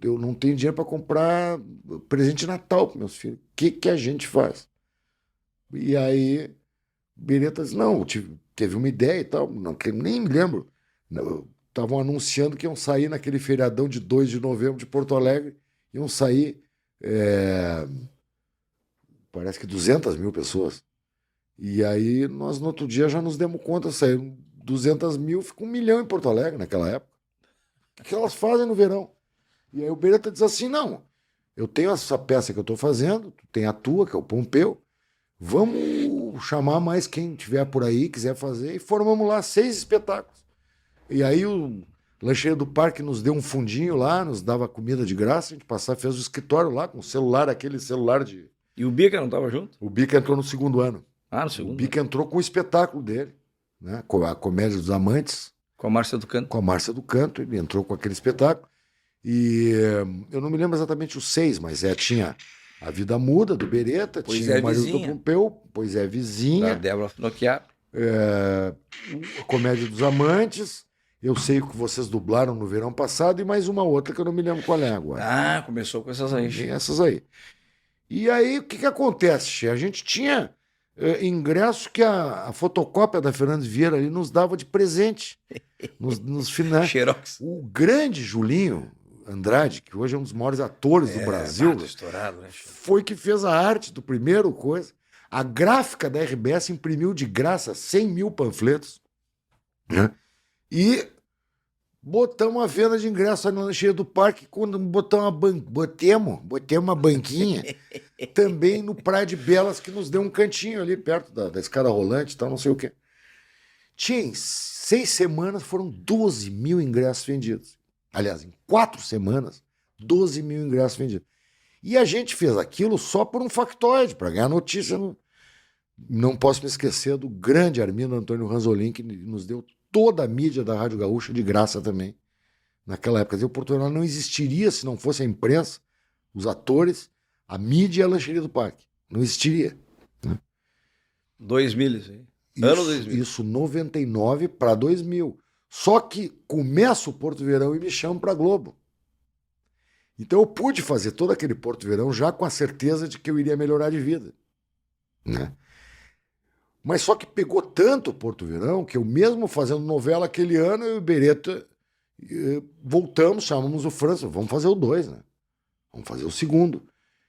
eu não tenho dinheiro para comprar presente de Natal para meus filhos. O que a gente faz? E aí, Beretta disse, não, teve uma ideia e tal, nem me lembro. Estavam anunciando que iam sair naquele feriadão de 2 de novembro de Porto Alegre, iam sair, parece que 200 mil pessoas. E aí, nós no outro dia já nos demos conta, saíram 200 mil, fica 1 milhão em Porto Alegre naquela época. O que elas fazem no verão? E aí o Beretta diz assim, não, eu tenho essa peça que eu estou fazendo, tu tem a tua, que é o Pompeu, vamos chamar mais quem tiver por aí, quiser fazer, e formamos lá 6 espetáculos. E aí o Lancheria do Parque nos deu um fundinho lá, nos dava comida de graça, a gente passava, fez o escritório lá, com o celular, aquele celular de... E o Bica não estava junto? O Bica entrou no segundo ano. Ah, no O segundo. Bica entrou com o espetáculo dele, né? Com a Comédia dos Amantes, Com a Márcia do Canto. com a Márcia do Canto, ele entrou com aquele espetáculo. E eu não me lembro exatamente os 6, mas tinha A Vida Muda, do Beretta, Pois tinha é, o Marido Vizinha. do Pompeu, Pois é, Da Vizinha, Débora Finocchiaro. a Comédia dos Amantes, Eu Sei o que Vocês Dublaram no verão passado, e mais uma outra que eu não me lembro qual é agora. Ah, começou com essas aí. Tem essas aí. E aí, o que acontece, Che? A gente tinha ingresso que a fotocópia da Fernandes Vieira ali nos dava de presente. Nos finais. Xerox. O grande Julinho Andrade, que hoje é um dos maiores atores do Brasil, Tá estourado, né? foi que fez a arte do primeiro coisa. A gráfica da RBS imprimiu de graça 100 mil panfletos, né? E botamos a venda de ingresso na Lancheria do Parque, quando botamos uma banquinha também no Praia de Belas, que nos deu um cantinho ali perto da escada rolante e tal, não sei o quê. Tinha, em 6 semanas, foram 12 mil ingressos vendidos. Aliás, em 4 semanas, 12 mil ingressos vendidos. E a gente fez aquilo só por um factoide, para ganhar notícia. Não posso me esquecer do grande Armindo Antônio Ranzolin, que nos deu toda a mídia da Rádio Gaúcha de graça também. Naquela época, o Porto Verão não existiria se não fosse a imprensa, os atores, a mídia e a Lancheria do Parque. Não existiria. 2000, isso aí. Ano 2000. Isso 99 para 2000. Só que começa o Porto Verão e me chamam para Globo. Então eu pude fazer todo aquele Porto Verão já com a certeza de que eu iria melhorar de vida, né? Mas só que pegou tanto o Porto Verão que eu mesmo fazendo novela aquele ano, eu e o Beretta voltamos, chamamos o França, vamos fazer o 2, né? Vamos fazer o segundo.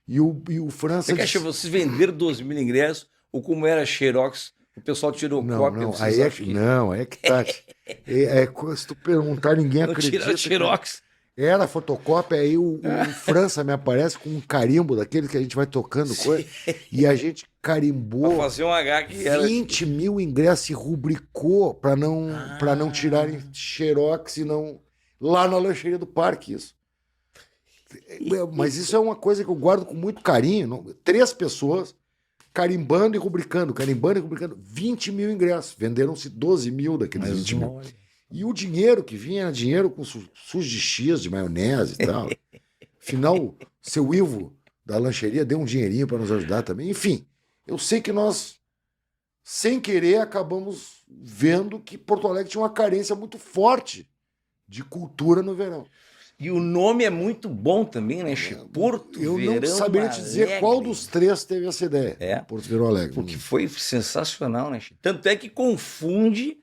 E o França... Você acha que vocês venderam 12 mil ingressos, ou como era Xerox, o pessoal tirou cópia? Não, vocês acham que... não, é que tá. Se tu perguntar, ninguém Não acredita. tiraram Xerox. Era fotocópia, aí o França me aparece com um carimbo daquele que a gente vai tocando coisa, e a gente carimbou Pra fazer um H que era... 20 mil ingressos e rubricou para não tirarem xerox e não... Lá na Lancheria do Parque, isso. Mas isso é uma coisa que eu guardo com muito carinho. 3 pessoas carimbando e rubricando, 20 mil ingressos. Venderam-se 12 mil daqueles 20 mil. E o dinheiro que vinha era dinheiro com sujo de X, de maionese e tal. Afinal, seu Ivo da lancheria deu um dinheirinho para nos ajudar também. Enfim, eu sei que nós, sem querer, acabamos vendo que Porto Alegre tinha uma carência muito forte de cultura no verão. E o nome é muito bom também, né? Porto Eu Verão não saberia te dizer Alegre. qual dos 3 teve essa ideia. Porto Verão Alegre. Porque foi sensacional, né? Tanto é que confunde...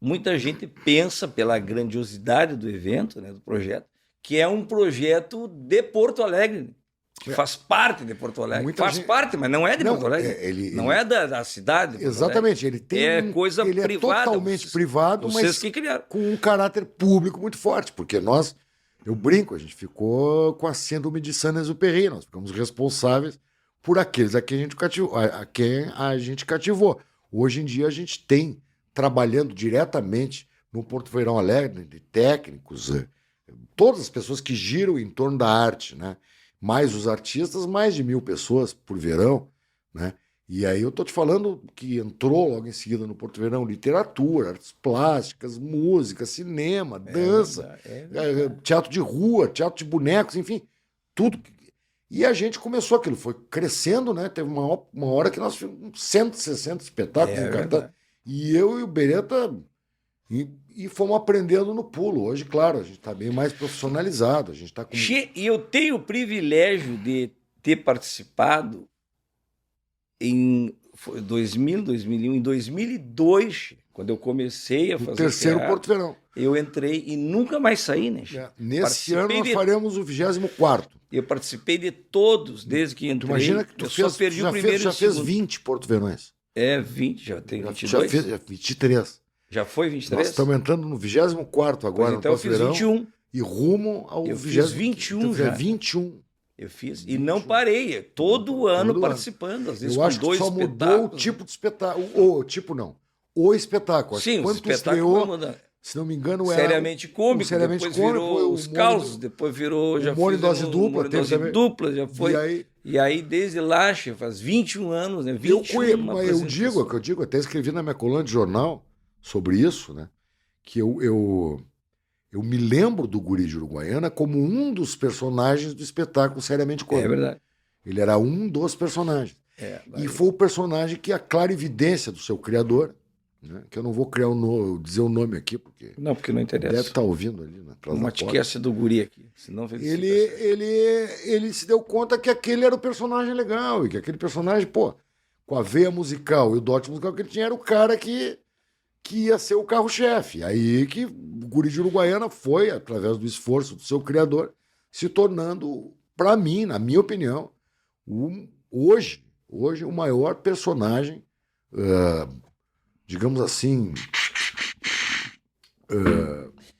Muita gente pensa, pela grandiosidade do evento, né, do projeto, que é um projeto de Porto Alegre, que faz parte de Porto Alegre. Faz parte, mas não é de Porto Alegre. Não é da cidade de Porto Exatamente. Alegre. Ele tem coisa ele privada. É totalmente privado, Vocês mas que criaram. Com um caráter público muito forte, porque eu brinco, a gente ficou com a síndrome de Saint-Exupéry, nós ficamos responsáveis por aqueles a quem a gente cativou. Hoje em dia a gente tem trabalhando diretamente no Porto Verão Alegre, de técnicos, todas as pessoas que giram em torno da arte, né? Mais os artistas, mais de 1.000 pessoas por verão, né? E aí eu tô te falando que entrou logo em seguida no Porto Verão literatura, artes plásticas, música, cinema, dança, teatro de rua, teatro de bonecos, enfim, tudo. E a gente começou aquilo, foi crescendo, né? Teve uma hora que nós fizemos 160 espetáculos em cartaz. E eu e o Beretta e fomos aprendendo no pulo. Hoje, claro, a gente está bem mais profissionalizado. A gente tá com... E eu tenho o privilégio de ter participado em 2000, 2001, em 2002, quando eu comecei a fazer o terceiro teatro, Porto Verão. Eu entrei e nunca mais saí, né? Nesse ano nós faremos o 24º. Eu participei de todos, desde que entrei. Tu imagina que tu já fez 20 Porto Verões. 20, já tenho 22. Já 23. Já foi Nós 23? estamos entrando no 24º agora, Pois então eu no fiz verão, 21. e rumo ao Eu fiz 21 então, já. 21. Eu fiz. E não parei. Todo ano Todo ano. participando. Às vezes Eu com acho que 2 só mudou o espetáculos. tipo de espetáculo. O tipo não. O espetáculo. Acho Sim, que o quando espetáculo estreou, foi mudando. se não me engano, era Seriamente cômico, seriamente depois cômico, virou foi o os humor causos, em- depois virou... Já humor em dose fizemos dupla, humor em teve dose também. dupla, já foi. E aí, Desde lá, che, faz 21 anos, né? eu, 21 mas eu digo, é o que eu digo, até escrevi na minha coluna de jornal sobre isso, né? Que eu me lembro do Guri de Uruguaiana como um dos personagens do espetáculo Seriamente É Cômico. verdade. Ele era um dos personagens. E foi o personagem que a clara evidência do seu criador, né? Que eu não vou dizer o nome aqui, porque Não, porque não interessa. deve estar ouvindo ali atrás O da porta. podcast do Guri aqui. Senão Ele se deu conta que aquele era o personagem legal, e que aquele personagem, pô, com a veia musical e o dote musical que ele tinha, era o cara que ia ser o carro-chefe. Aí que o Guri de Uruguaiana foi, através do esforço do seu criador, se tornando, para mim, na minha opinião, hoje o maior personagem, digamos assim,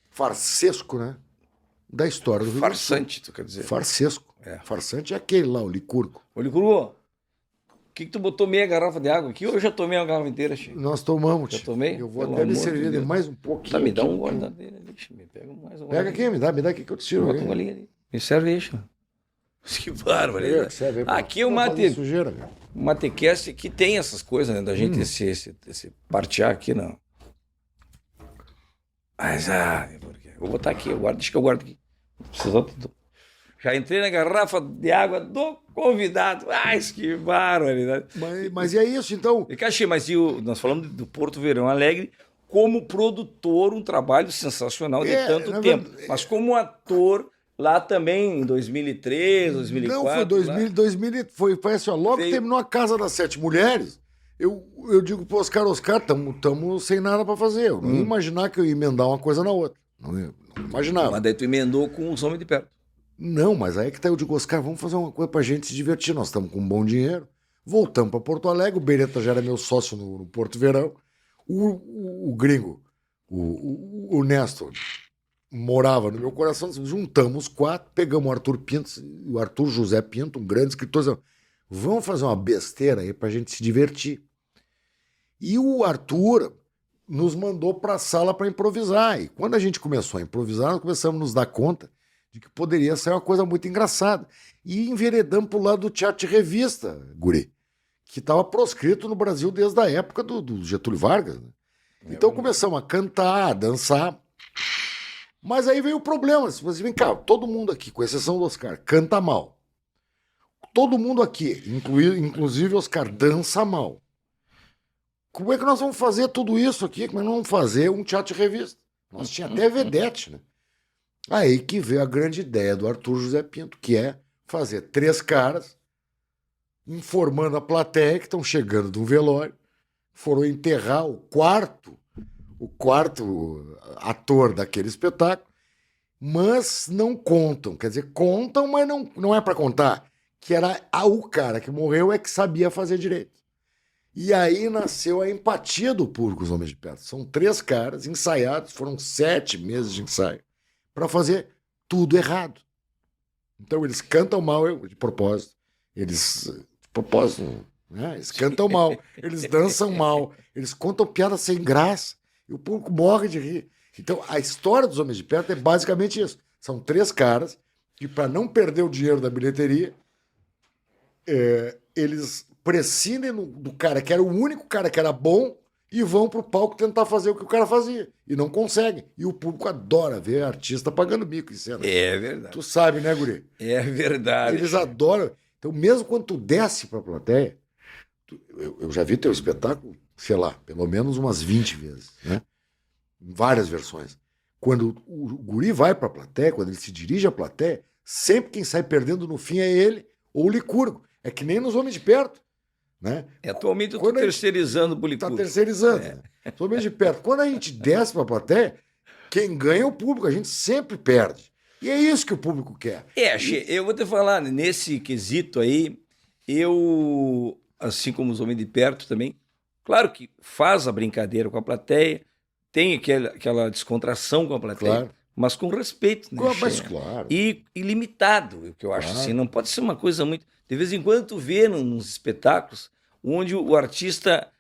farsesco, né? Da história do Rio Grande do Sul. Farsante, tu quer dizer. Farsesco. É. Farsante é aquele lá, o licurgo. Ô, Licurgo, por que tu botou meia garrafa de água aqui? Eu já tomei uma garrafa inteira, Chico. Nós tomamos. Já tio. tomei? Eu vou Pelo até me amor de servir de Deus. mais um pouquinho. Tá, me dá aqui. um guardadeira ali, Chico. Me pega mais um Pega aqui, me dá aqui que eu te sirvo. Bota um golinho ali. Me serve aí, Chico. Que bárbaro. Aqui é o Sujeira, cara. o Matecast que tem essas coisas, né? Da gente esse partear aqui, não. Mas, eu vou botar aqui, deixa que eu guardo aqui. Não precisa tudo. Já entrei na garrafa de água do convidado. Que barbaridade. Mas é isso, então. E Caxi, mas nós falamos do Porto Verão Alegre como produtor, um trabalho sensacional de tanto na tempo. verdade, Mas como ator, lá também em 2003, 2004. Não, foi 2000, foi assim, ó, logo que terminou a Casa das Sete Mulheres, eu digo pro Oscar, estamos sem nada para fazer. Eu não ia imaginar que eu ia emendar uma coisa na outra. Não imaginava. Mas daí tu emendou com Os Homens de Perto. Não, mas aí que tá, eu digo, Oscar, vamos fazer uma coisa pra gente se divertir. Nós estamos com um bom dinheiro. Voltamos para Porto Alegre, o Beretta já era meu sócio no Porto Verão. O gringo, o Néstor, morava no meu coração. Juntamos 4, pegamos o Arthur Pinto, o Arthur José Pinto, um grande escritor, dizendo, vamos fazer uma besteira aí pra gente se divertir. E o Arthur nos mandou para a sala para improvisar. E quando a gente começou a improvisar, nós começamos a nos dar conta de que poderia ser uma coisa muito engraçada. E enveredamos para o lado do teatro de revista, Guri, que estava proscrito no Brasil desde a época do Getúlio Vargas. Né? Então começamos a cantar, a dançar. Mas aí veio o problema. Você vem cá, todo mundo aqui, com exceção do Oscar, canta mal. Todo mundo aqui, inclusive o Oscar, dança mal. Como é que nós vamos fazer tudo isso aqui? Como é que nós vamos fazer um teatro de revista? Nós tínhamos até vedete, né? Aí que veio a grande ideia do Arthur José Pinto, que é fazer 3 caras informando a plateia que estão chegando de um velório, foram enterrar o quarto ator daquele espetáculo, mas não contam. Quer dizer, contam, mas não é para contar. Que era o cara que morreu é que sabia fazer direito. E aí nasceu a empatia do público, Os Homens de Perto. São 3 caras ensaiados, foram 7 meses de ensaio, para fazer tudo errado. Então eles cantam mal de propósito. Né? Eles cantam mal, eles dançam mal, eles contam piada sem graça, e o público morre de rir. Então a história dos Homens de Perto é basicamente isso. São 3 caras que, para não perder o dinheiro da bilheteria, eles prescindem do cara que era o único cara que era bom e vão pro palco tentar fazer o que o cara fazia. E não conseguem. E o público adora ver artista pagando mico em cena. É verdade. Tu sabe, né, Guri? É verdade. Eles adoram. Então, mesmo quando tu desce pra plateia, eu já vi teu espetáculo, sei lá, pelo menos umas 20 vezes, né? Em várias versões. Quando o Guri vai pra plateia, quando ele se dirige à plateia, sempre quem sai perdendo no fim é ele ou o Licurgo. É que nem nos Homens de Perto. Né? Atualmente eu estou terceirizando o Bulicurgo. Está terceirizando. Né? Os Homens de Perto. Quando a gente desce para a plateia, quem ganha é o público. A gente sempre perde. E é isso que o público quer. Eu vou te falar, nesse quesito aí, assim como Os Homens de Perto também, claro que faz a brincadeira com a plateia, tem aquela descontração com a plateia, Claro. mas com respeito, né, Mas Che? claro. E limitado, o que eu acho Claro. assim. Não pode ser uma coisa muito. De vez em quando tu vê nos espetáculos onde o artista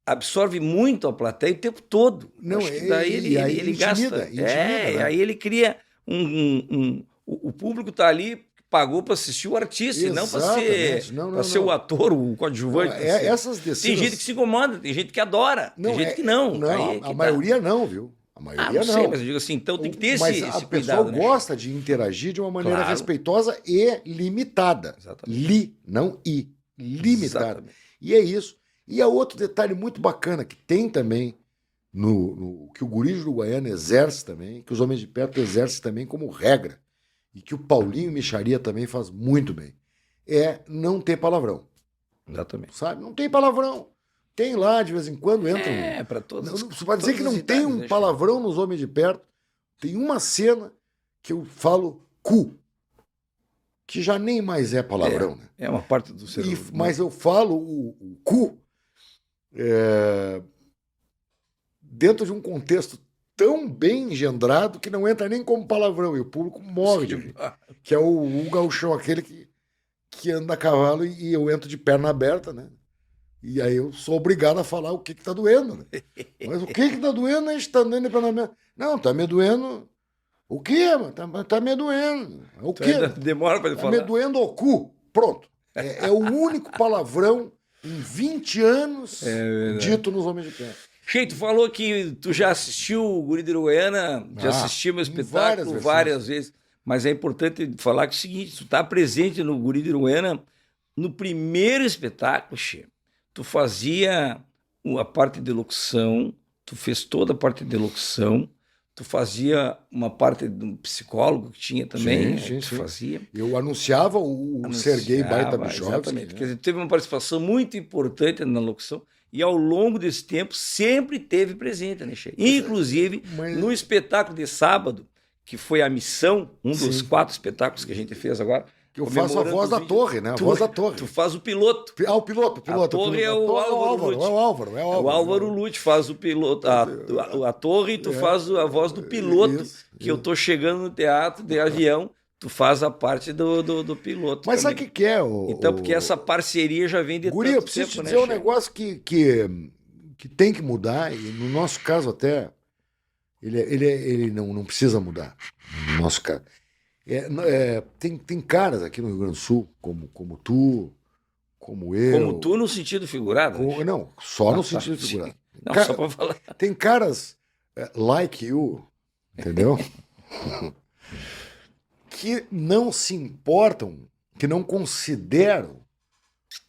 absorve muito a plateia o tempo todo. Não, Acho que daí e aí ele intimida, gasta. intimida, né? Aí ele cria o público tá ali, pagou para assistir o artista, e não para Exatamente. Não, não, ser não. o ator, o coadjuvante. Não, pra ser. essas Tem descidas... gente que se incomoda, tem gente que adora, tem gente que não. Não, Aí é que a tá. maioria não, viu? A maioria não sei, mas eu digo assim, então tem que ter Mas esse a cuidado, pessoa né? gosta de interagir de uma maneira Claro. respeitosa e limitada. Exatamente. Não i. Limitada. Exatamente. E é isso. E há outro detalhe muito bacana que tem também que o Guri de Uruguaiana exerce também, que os Homens de Perto exercem também como regra, e que o Paulinho Mixaria também faz muito bem, é não ter palavrão. Exatamente. Sabe? Não tem palavrão. Tem lá, de vez em quando entra para todos. Você pode dizer que não tem um palavrão nos Homens de Perto. Tem uma cena que eu falo cu, que já nem mais é palavrão, né? É uma parte do ser humano. Mas eu falo o cu dentro de um contexto tão bem engendrado que não entra nem como palavrão, e o público morre de rir. Que é o gauchão, aquele que anda a cavalo e eu entro de perna aberta, né? E aí eu sou obrigado a falar o que tá doendo, né? Mas o que tá doendo? A gente tá andando de perna aberta. Não, tá me doendo. O quê, mano? Tá me doendo. O quê? Demora para ele falar. Tá me doendo o cu. Pronto. É o único palavrão em 20 anos dito nos Homens de Perto. Che, tu falou que tu já assistiu o Guri de Uruguaiana, já assistiu meu espetáculo várias vezes, mas é importante falar que é o seguinte, tu tá presente no Guri de Uruguaiana no primeiro espetáculo, Che. Tu fazia a parte de locução, tu fez toda a parte de locução, tu fazia uma parte do psicólogo que tinha também, sim. fazia. Eu anunciava o Serguei Baita Bichovski. Exatamente, quer dizer, teve uma participação muito importante na locução e ao longo desse tempo sempre teve presente, né, Che? Inclusive, no espetáculo de sábado, que foi a missão, um dos 4 espetáculos que a gente fez agora, que eu faço a voz da torre, né? A voz da torre. Tu faz o piloto. O piloto. A torre é o Álvaro Lute. É o Álvaro. O Álvaro Lute faz o piloto, a torre, e tu faz a voz do piloto, que eu tô chegando no teatro de avião, tu faz a parte do piloto. Mas também. sabe o que é? Então, porque essa parceria já vem de Guri, tanto eu preciso tempo, te dizer um negócio que tem que mudar, e no nosso caso até, ele não precisa mudar, no nosso caso. Tem caras aqui no Rio Grande do Sul, como tu, como eu. Como tu no sentido figurado? Não, só no sentido figurado. Não, só para falar. Tem caras like you, entendeu? Que não se importam, que não consideram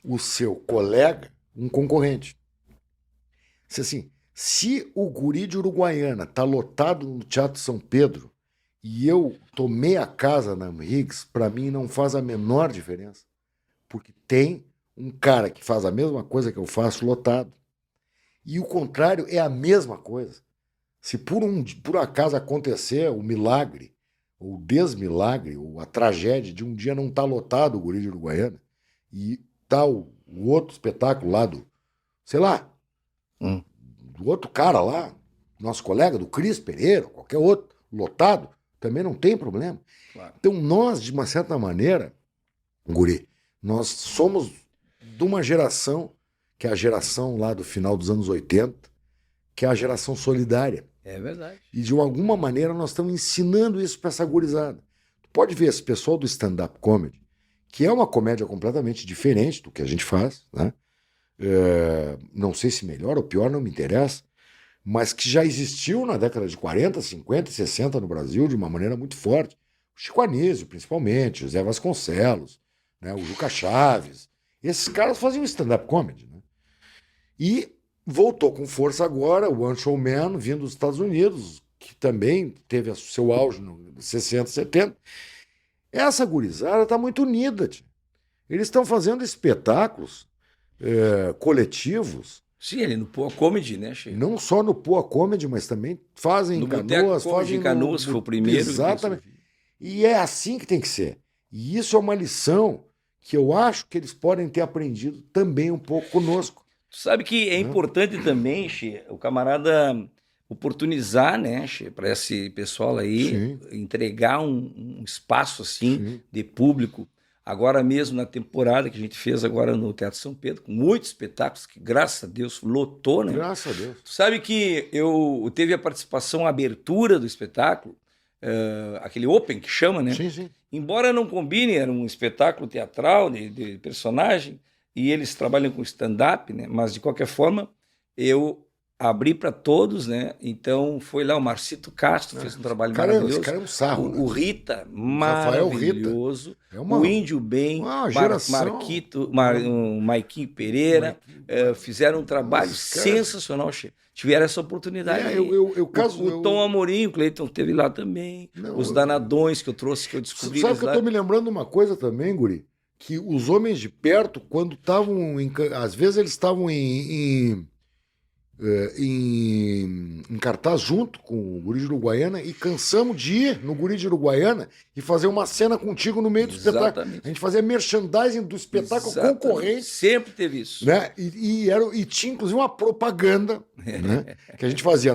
o seu colega um concorrente. Se o Guri de Uruguaiana tá lotado no Teatro São Pedro e eu tomei a casa na Higgs, para mim não faz a menor diferença. Porque tem um cara que faz a mesma coisa que eu faço lotado. E o contrário é a mesma coisa. Se por acaso acontecer o milagre, ou o desmilagre, ou a tragédia de um dia não estar lotado o Guri de Uruguaiana, e tá o outro espetáculo lá do outro cara lá, nosso colega, do Cris Pereira, qualquer outro, lotado, também não tem problema. Claro. Então nós, de uma certa maneira, Guri, nós somos de uma geração, que é a geração lá do final dos anos 80, que é a geração solidária. É verdade. E de alguma maneira nós estamos ensinando isso para essa gurizada. Tu pode ver esse pessoal do stand-up comedy, que é uma comédia completamente diferente do que a gente faz, né? Não sei se melhor ou pior, não me interessa, mas que já existiu na década de 40, 50 e 60 no Brasil de uma maneira muito forte. O Chico Anísio, principalmente, o Zé Vasconcelos, né? O Juca Chaves. Esses caras faziam stand-up comedy, né? E voltou com força agora o One Show Man, vindo dos Estados Unidos, que também teve o seu auge nos 60, 70. Essa gurizada está muito unida. Tia. Eles estão fazendo espetáculos coletivos. Sim, ali no Poa Comedy, né, Che? Não só no Poa Comedy, mas também fazem no em Canoas. Fazem em Canoas, foi o primeiro. Exatamente. E é assim que tem que ser. E isso é uma lição que eu acho que eles podem ter aprendido também um pouco conosco. Tu sabe que é importante também, Che, o camarada oportunizar, né, para esse pessoal aí, Sim. entregar um espaço assim Sim. de público. Agora mesmo na temporada que a gente fez agora no Teatro São Pedro, com muitos espetáculos que graças a Deus lotou, né? Graças a Deus. Tu sabe que eu teve a participação, a abertura do espetáculo, aquele open que chama, né? Sim, sim. Embora não combine, era um espetáculo teatral de personagem e eles trabalham com stand-up, né? Mas de qualquer forma eu abri para todos, né? Então foi lá o Marcito Castro, fez um trabalho Esse maravilhoso. cara é um sarro, né? O Rita, Rafael Rita. maravilhoso. É uma, O Índio Bem, uma geração. Marquito, o Maiquinho Pereira, fizeram um trabalho sensacional. Tiveram essa oportunidade. O Tom Amorim, o Cleiton teve lá também. Não, os Danadões que eu trouxe, que eu descobri. Sabe que eu tô me lembrando uma coisa também, Guri? Que os homens de perto, quando estavam. Às vezes eles estavam em cartaz junto com o Guri de Uruguaiana e cansamos de ir no Guri de Uruguaiana e fazer uma cena contigo no meio do espetáculo. A gente fazia merchandising do espetáculo concorrente. Sempre teve isso. Né? E tinha inclusive uma propaganda né? Que a gente fazia,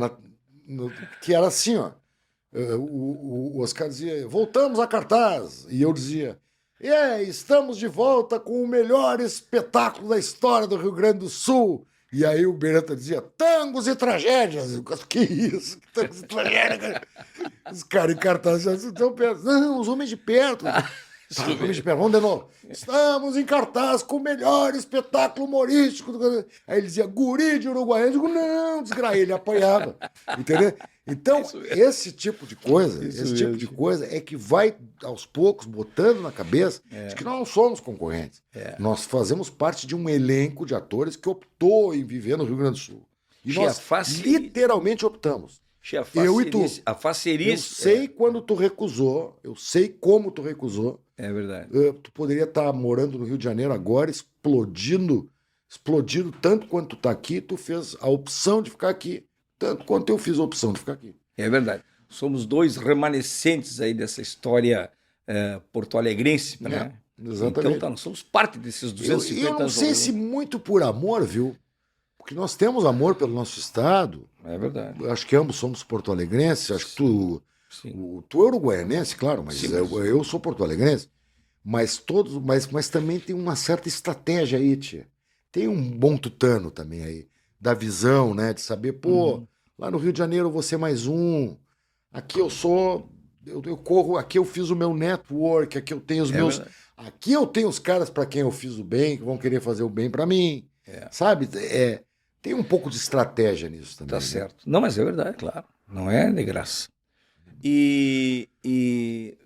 que era assim, ó. O Oscar dizia, voltamos a cartaz. E eu dizia, estamos de volta com o melhor espetáculo da história do Rio Grande do Sul. E aí o Beretta dizia, tangos e tragédias. Que isso? Tangos e tragédias? Os caras em cartaz já estão pensando, não, os homens de perto. Os homens de perto, vamos de novo. Estamos em cartaz com o melhor espetáculo humorístico. Aí ele dizia, Guri de Uruguaiana. Eu digo, não, desgraia, ele apanhava. Entendeu? Então, esse tipo de coisa, é que vai, aos poucos, botando na cabeça de que nós não somos concorrentes. Nós fazemos parte de um elenco de atores que optou em viver no Rio Grande do Sul. E nós literalmente optamos. Eu e tu. A facerice. Eu sei quando tu recusou, eu sei como tu recusou. É verdade. Tu poderia estar morando no Rio de Janeiro agora, explodindo tanto quanto tu tá aqui, tu fez a opção de ficar aqui. Tanto quanto eu fiz a opção de ficar aqui. É verdade. Somos dois remanescentes aí dessa história porto-alegrense, né? Exatamente. Então, nós somos parte desses 250 anos. Eu não sei se muito por amor, viu? Porque nós temos amor pelo nosso estado. É verdade. Acho que ambos somos porto-alegrenses. Acho que tu é uruguaianense, claro, mas eu sou porto-alegrense. Mas também tem uma certa estratégia aí, tia. Tem um bom tutano também aí. Da visão, né? De saber, lá no Rio de Janeiro eu vou ser mais um. Aqui eu corro, aqui eu fiz o meu network, aqui eu tenho os meus. Verdade. Aqui eu tenho os caras para quem eu fiz o bem, que vão querer fazer o bem para mim. Sabe? Tem um pouco de estratégia nisso também. Tá certo. Não, mas é verdade, claro. Não é de graça. E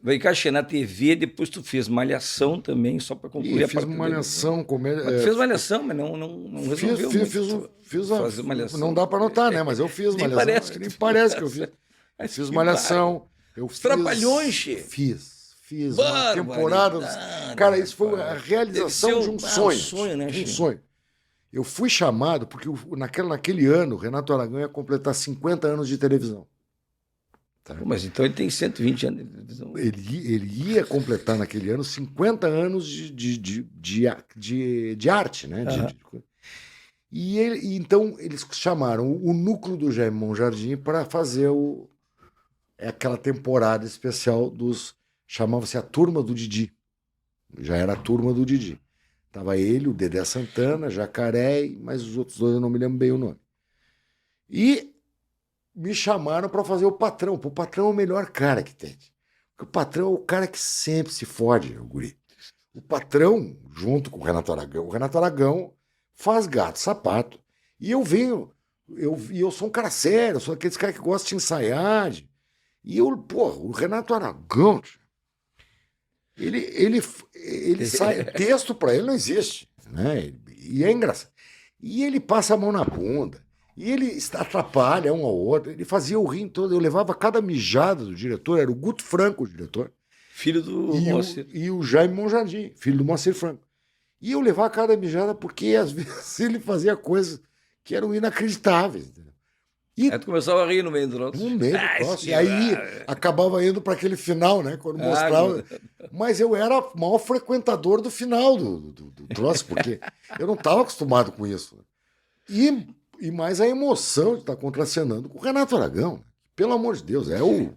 vai cá, na TV, depois tu fez Malhação também, só para concluir a parte. Fiz Malhação, comédia. Tu fez Malhação, mas não resolveu fiz fazer Malhação. Não dá para notar, né? Mas eu fiz Malhação. Nem parece que eu fiz. Fiz Malhação. Os Trapalhões, che. Fiz uma temporada. Cara, isso foi a realização de um sonho. Um sonho. Eu fui chamado porque naquele ano o Renato Aragão ia completar 50 anos de televisão. Tá. Mas então ele tem 120 anos de televisão. Ele ia completar naquele ano 50 anos de arte, né? Então eles chamaram o núcleo do Jaime Monjardim para fazer aquela temporada especial chamava-se a Turma do Didi. Já era a Turma do Didi. Tava ele, o Dedé Santana, Jacaré, mas os outros dois eu não me lembro bem o nome. E me chamaram para fazer o Patrão. O Patrão é o melhor cara que tem. Porque o Patrão é o cara que sempre se fode, o Guri. O Patrão, junto com o Renato Aragão faz gato, sapato. E eu sou um cara sério, eu sou aqueles caras que gostam de ensaiar. E o Renato Aragão, ele sai, texto para ele não existe, né? E é engraçado. E ele passa a mão na bunda. E ele atrapalha um ao outro. Ele fazia o rim todo. Eu levava cada mijada do diretor. Era o Guto Franco, o diretor. Filho do Moacir. E o Jaime Monjardim, filho do Moacir Franco. E eu levava cada mijada porque, às vezes, ele fazia coisas que eram inacreditáveis. E tu começava a rir no meio do troço. No meio do troço. E aí acabava indo para aquele final, né? Quando mostrava. Mas eu era o maior frequentador do final do troço, porque eu não estava acostumado com isso. E E mais a emoção de estar contracenando com o Renato Aragão. Pelo amor de Deus, é o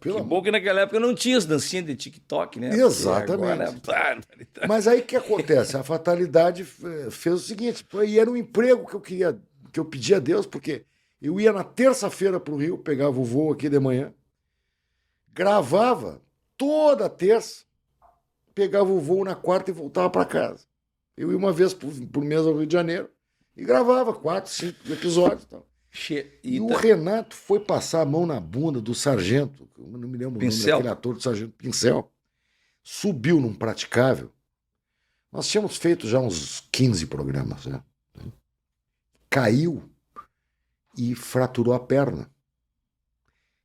Que bom que naquela época não tinha as dancinhas de TikTok, né? Exatamente. Agora, Mas aí o que acontece? A fatalidade fez o seguinte, e era um emprego que eu pedia a Deus, porque eu ia na terça-feira para o Rio, pegava o voo aqui de manhã, gravava toda terça, pegava o voo na quarta e voltava para casa. Eu ia uma vez por mês ao Rio de Janeiro e gravava 4, 5 episódios e tal. E o Renato foi passar a mão na bunda do sargento, eu não me lembro o nome daquele ator do sargento Pincel, subiu num praticável. Nós tínhamos feito já uns 15 programas, né? Caiu e fraturou a perna.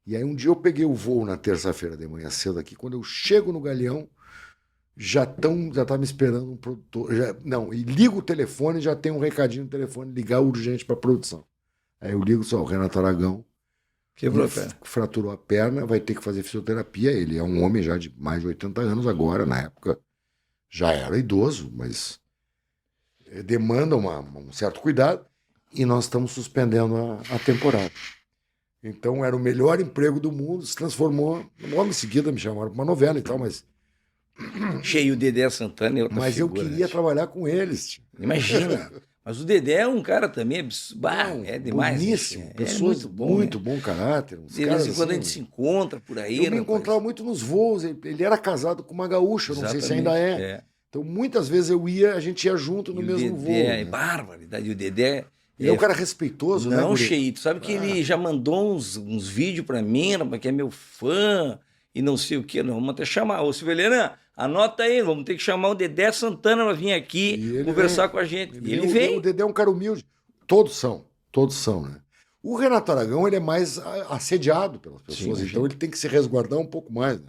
E aí um dia eu peguei o voo na terça-feira de manhã cedo aqui, quando eu chego no Galeão, já tá me esperando um produtor, e ligo o telefone, já tem um recadinho no telefone, ligar urgente para a produção. Aí eu ligo só, o Renato Aragão quebrou a perna. Fraturou a perna, vai ter que fazer fisioterapia. Ele é um homem já de mais de 80 anos agora, na época já era idoso, mas demanda um certo cuidado e nós estamos suspendendo a temporada. Então era o melhor emprego do mundo, se transformou, logo em seguida me chamaram para uma novela e tal, mas... Cheio o Dedé Santana e outra Mas figura, eu queria trabalhar com eles. Imagina. Mas o Dedé é um cara também é demais. Boníssimo. Pessoas muito bom caráter. De vez em quando a gente se encontra por aí. Eu me encontrava muito nos voos. Ele era casado com uma gaúcha, não sei se ainda é. Então muitas vezes a gente ia junto no mesmo voo. É barbaridade. E o Dedé... Ele é um cara respeitoso, né? Não, Cheito. Sabe que ele já mandou uns vídeos pra mim, que é meu fã e não sei o quê. Não, vamos até chamar. Ô, Silvelena, anota aí, vamos ter que chamar o Dedé Santana para vir aqui conversar com a gente. Ele vem. O Dedé é um cara humilde. Todos são, né? O Renato Aragão, ele é mais assediado pelas pessoas, sim, então ele tem que se resguardar um pouco mais, né?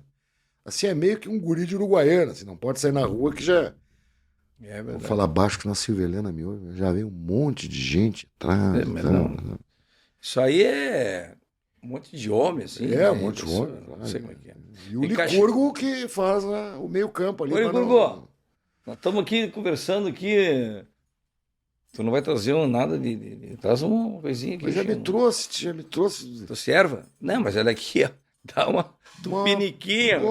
Assim, é meio que um guri de Uruguaiana, assim, não pode sair na rua que já... É verdade. Vou falar baixo que na Silvelena me ouve, já vem um monte de gente atrás. Isso aí é um monte de homem, assim. Um monte de homem. Não sei como é que é. E o Licurgo que faz o meio campo ali. Ô, Licurgo, nós estamos aqui conversando aqui. Tu não vai trazer nada de... Traz uma coisinha aqui. Mas já me trouxe. Tu serva? Não, mas olha aqui, ó. Dá uma tupiniquinha.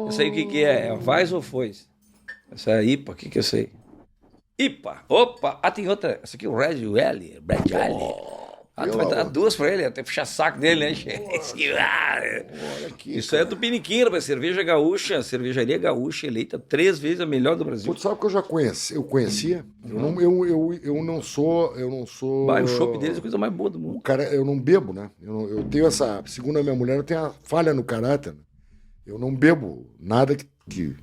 Isso aí o que é? É Vais ou Fois? Essa é a IPA, o que é isso aí? IPA! Opa! Ah, tem outra. Essa aqui é o Red Alley. Tu vai dar duas pra ele, até puxar saco dele, né, gente? Olha aqui, isso aí é tupiniquim, rapaz. Cerveja gaúcha, cervejaria gaúcha, eleita 3 vezes a melhor do Brasil. Tu sabe que eu já conhecia? Eu não sou... O chopp deles é a coisa mais boa do mundo. Cara, eu não bebo, né? Eu tenho essa... Segundo a minha mulher, eu tenho a falha no caráter. Né? Eu não bebo nada que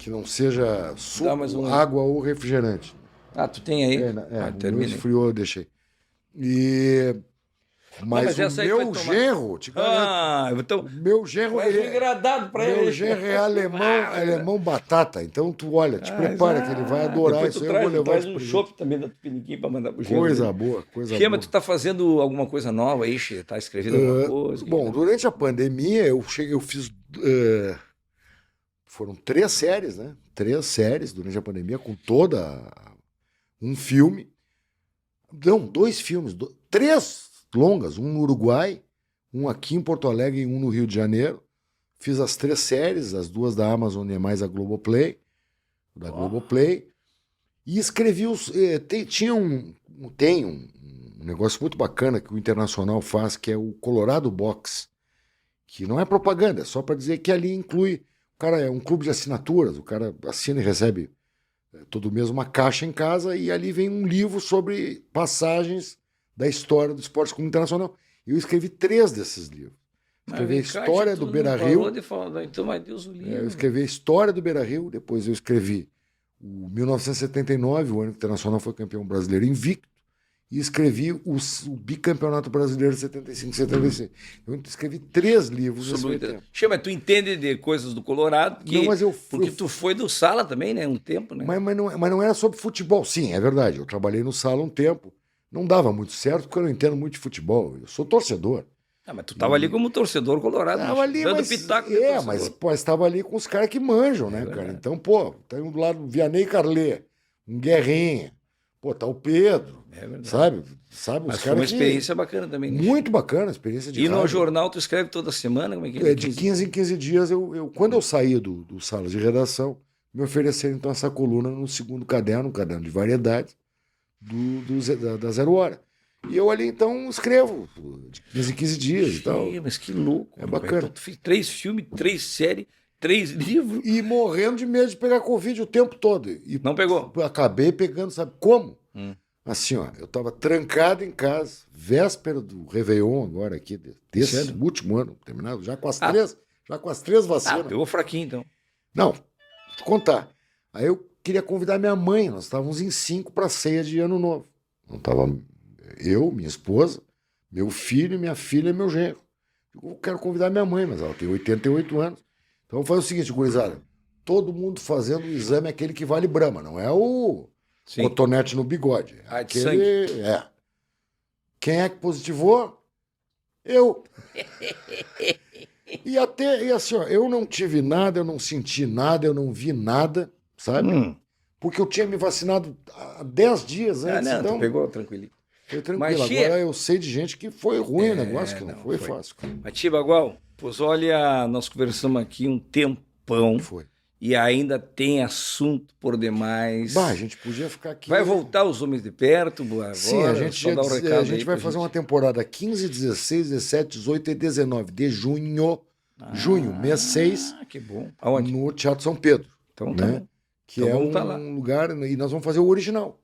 não seja suco, água ou refrigerante. Ah, tu tem aí? O meu esfriou, eu deixei. Mas o meu genro, então, o meu genro é agradado para ele. Meu genro é alemão batata. Então tu olha, te prepara que ele vai adorar isso. Eu vou levar um chopp também da Tupiniquim para mandar pro genro. Coisa boa. Mas tu tá fazendo alguma coisa nova aí, Che? Tá escrevendo alguma coisa? Bom, durante a pandemia eu fiz foram 3 séries, né? 3 séries durante a pandemia com um filme. Não, 2 filmes, 3 longas, um no Uruguai, um aqui em Porto Alegre e um no Rio de Janeiro. Fiz as 3 séries, as 2 da Amazon e mais a Globoplay, e escrevi tem um negócio muito bacana que o Internacional faz, que é o Colorado Box, que não é propaganda, é só para dizer que ali inclui, o cara é um clube de assinaturas, o cara assina e recebe todo mês uma caixa em casa, e ali vem um livro sobre passagens da história do esporte clube internacional. E eu escrevi 3 desses livros. Escrevi a história do Beira-Rio. Então, mas Deus o livre. Eu escrevi a história do Beira-Rio, depois eu escrevi o 1979, o ano que o Internacional foi campeão brasileiro invicto, e escrevi o bicampeonato brasileiro de 75 e 76. Eu escrevi 3 livros nesse tempo. Mas tu entende de coisas do Colorado? Porque tu foi do Sala também, né? Um tempo, né? Mas não era sobre futebol. Sim, é verdade. Eu trabalhei no Sala um tempo. Não dava muito certo, porque eu não entendo muito de futebol. Eu sou torcedor. Mas tu estava ali como torcedor colorado. Estava ali, dando pitaco. Mas estava ali com os caras que manjam, né, cara? Então, tem do lado Vianney Carlé, um Guerrinha, Pô, tá o Pedro, É verdade. sabe? Os Mas foi uma caras que... experiência bacana também, né? Muito bacana, a experiência de E no rádio. jornal tu escreve toda semana? Como é que é? É, de 15 em 15 dias, quando eu saí do sala de redação, me ofereceram então essa coluna no segundo caderno, um caderno de variedades, da Zero Hora. E eu ali então escrevo de 15 em 15 dias e tal. Mas que louco. É bacana. Então, tu fez 3 filmes, 3 séries, 3 livros. E morrendo de medo de pegar Covid o tempo todo. E Não pegou? acabei pegando, sabe como? Hum. Assim, ó, eu estava trancado em casa, véspera do Réveillon agora aqui, desse Sério? último ano, terminado, já com as três vacinas. Pegou fraquinho, então. Não, vou te contar. Aí eu queria convidar minha mãe, nós estávamos em 5 para a ceia de Ano Novo. Não tava eu, minha esposa, meu filho, minha filha e meu genro. Eu quero convidar minha mãe, mas ela tem 88 anos. Então vamos fazer o seguinte, gurizada, todo mundo fazendo o exame aquele que vale Brahma, não é o Sim. cotonete no bigode. Ah, de aquele, Quem é que positivou? Eu. E assim, ó, eu não tive nada, eu não senti nada, eu não vi nada, sabe? Porque eu tinha me vacinado há 10 dias antes. Não, então, tu pegou tranquilo. foi tranquilo. Mas, Agora eu sei de gente que foi ruim o negócio, que não foi foi. fácil. Mas, Tia Bagual, pois olha, nós conversamos aqui um tempão Foi. e ainda tem assunto por demais. Bah, a gente podia ficar aqui. Vai voltar os Homens de Perto agora? Sim, a gente, só dar um recado a gente aí vai pra fazer gente. uma temporada 15, 16, 17, 18 e 19 de junho. Junho, mês 6, Que bom. Aonde? no Teatro São Pedro. Então tá Né? bom. Que Então é vamos tá lá. um lugar, e nós vamos fazer o original.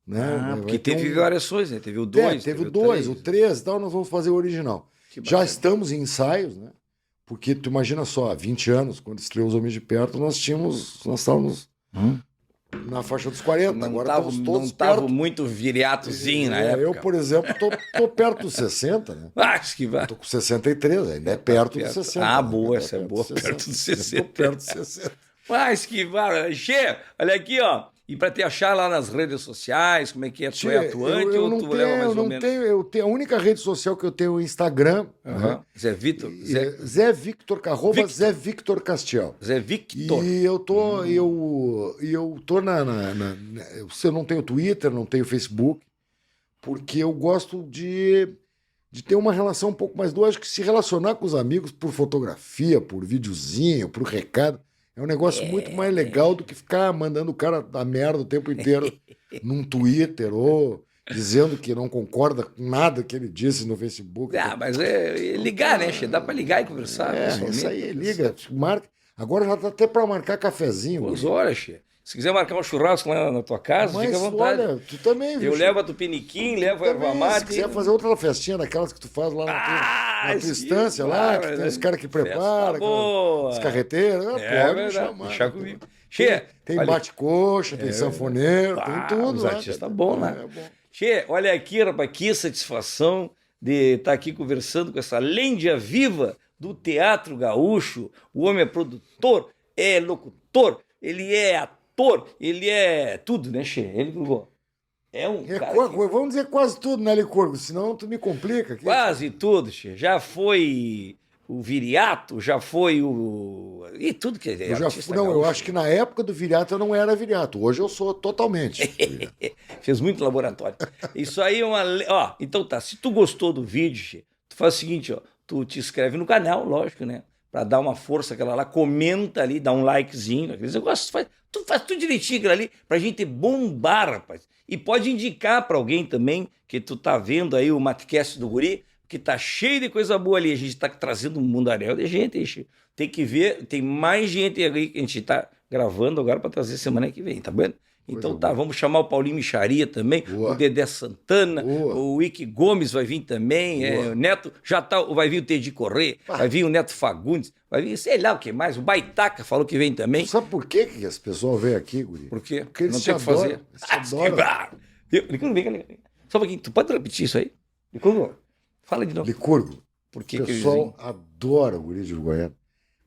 Né? Porque Vai ter teve variações, né? Teve o 2, teve o 2, o 3 e tal, nós vamos fazer o original. Que Já bacana. estamos em ensaios, né? Porque tu imagina só, há 20 anos, quando estreou Os Homens de Perto, nós estávamos na faixa dos 40, Não agora tava, estamos não todos tava perto. muito viriatozinho na época. Eu, por exemplo, tô perto dos 60, né? Acho que vai. Tô com 63, ainda é perto dos 60. Ah, né? boa, Ainda essa é boa, perto dos 60. Tô perto dos 60. Mas que vai. Che, olha aqui, ó. E pra te achar lá nas redes sociais, como é que é? Tu é atuante ou tu leva mais ou menos? Eu tenho a única rede social que eu tenho é o Instagram. Né? Zé Vitor? Zé Victor, arroba Zé Victor Castiel. Zé Victor. E eu tô, eu tô eu não tenho Twitter, não tenho Facebook, porque eu gosto de ter uma relação um pouco mais doce. Acho que se relacionar com os amigos por fotografia, por videozinho, por recado, é um negócio muito mais legal do que ficar mandando o cara a merda o tempo inteiro num Twitter ou dizendo que não concorda com nada que ele disse no Facebook. Ah, mas é ligar, né, Che? Dá pra ligar e conversar. pessoalmente. Isso aí, liga, marca. Agora já dá até para marcar cafezinho. Pois olha, Che. Se quiser marcar um churrasco lá na tua casa, Mas fica à vontade. olha, tu também, viu? Eu levo a Tupiniquim, levo a erva Também, mate. se quiser fazer outra festinha daquelas que tu faz lá na tua estância, lá, que tem os caras que preparam, os carreteiros, pode me verdade, chamar. deixar comigo. Che, Tem olha- bate-coxa, tem sanfoneiro, tem tudo os lá. artistas bons, né? É bom. Che, olha aqui, rapaz, que satisfação de estar aqui conversando com essa lenda viva do Teatro Gaúcho. O homem é produtor, é locutor, ele é ator, ele é tudo, né, Che? Ele é um cara que... Vamos dizer quase tudo, né, Licurgo? Senão tu me complica aqui. Quase tudo, Che. Já foi o Viriato, já foi o... E tudo que é artista Eu gaúcho. acho que na época do Viriato eu não era Viriato. Hoje eu sou totalmente. Fez muito laboratório. Isso aí é uma... Ó, então tá, se tu gostou do vídeo, Che, tu faz o seguinte, ó, tu te inscreve no canal, lógico, né? Pra dar uma força aquela lá, comenta ali, dá um likezinho, aqueles negócios, tu faz tudo direitinho aquilo ali pra gente bombar, rapaz. E pode indicar pra alguém também que tu tá vendo aí o Matcast do Guri, que tá cheio de coisa boa ali. A gente tá trazendo um mundaréu de gente, hein, Che? Tem que ver, tem mais gente ali que a gente tá gravando agora pra trazer semana que vem, tá vendo? Então Coisa tá, boa. vamos chamar o Paulinho Micharia também, Boa. o Dedé Santana, Boa. o Ike Gomes vai vir também, Boa. o Neto, já tá, vai vir o Teddy Corrêa, vai vir o Neto Fagundes, vai vir, sei lá o que mais, o Baitaca falou que vem também. Tu sabe por que as pessoas vêm aqui, Guri? Por quê? Porque eles Não te tem o que adoram, fazer. eles te adoram. Licurgo, vem cá. Só um pouquinho, tu pode repetir isso aí? Licurgo, fala de novo. Licurgo, Por o que eles pessoal vêm? adora o Guri de Uruguaiana.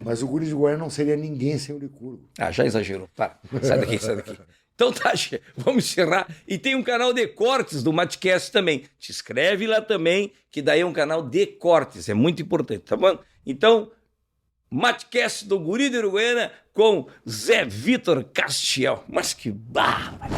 Mas o Guri de Uruguaiana não seria ninguém sem o Licurgo. Ah, já exagerou. Para. Sai daqui, sai daqui. Então tá, Che, vamos encerrar. E tem um canal de cortes do Matcast também. Te inscreve lá também, que daí é um canal de cortes. É muito importante, tá bom? Então, Matcast do Guri de Uruguaiana com Zé Vitor Castiel. Mas que barra!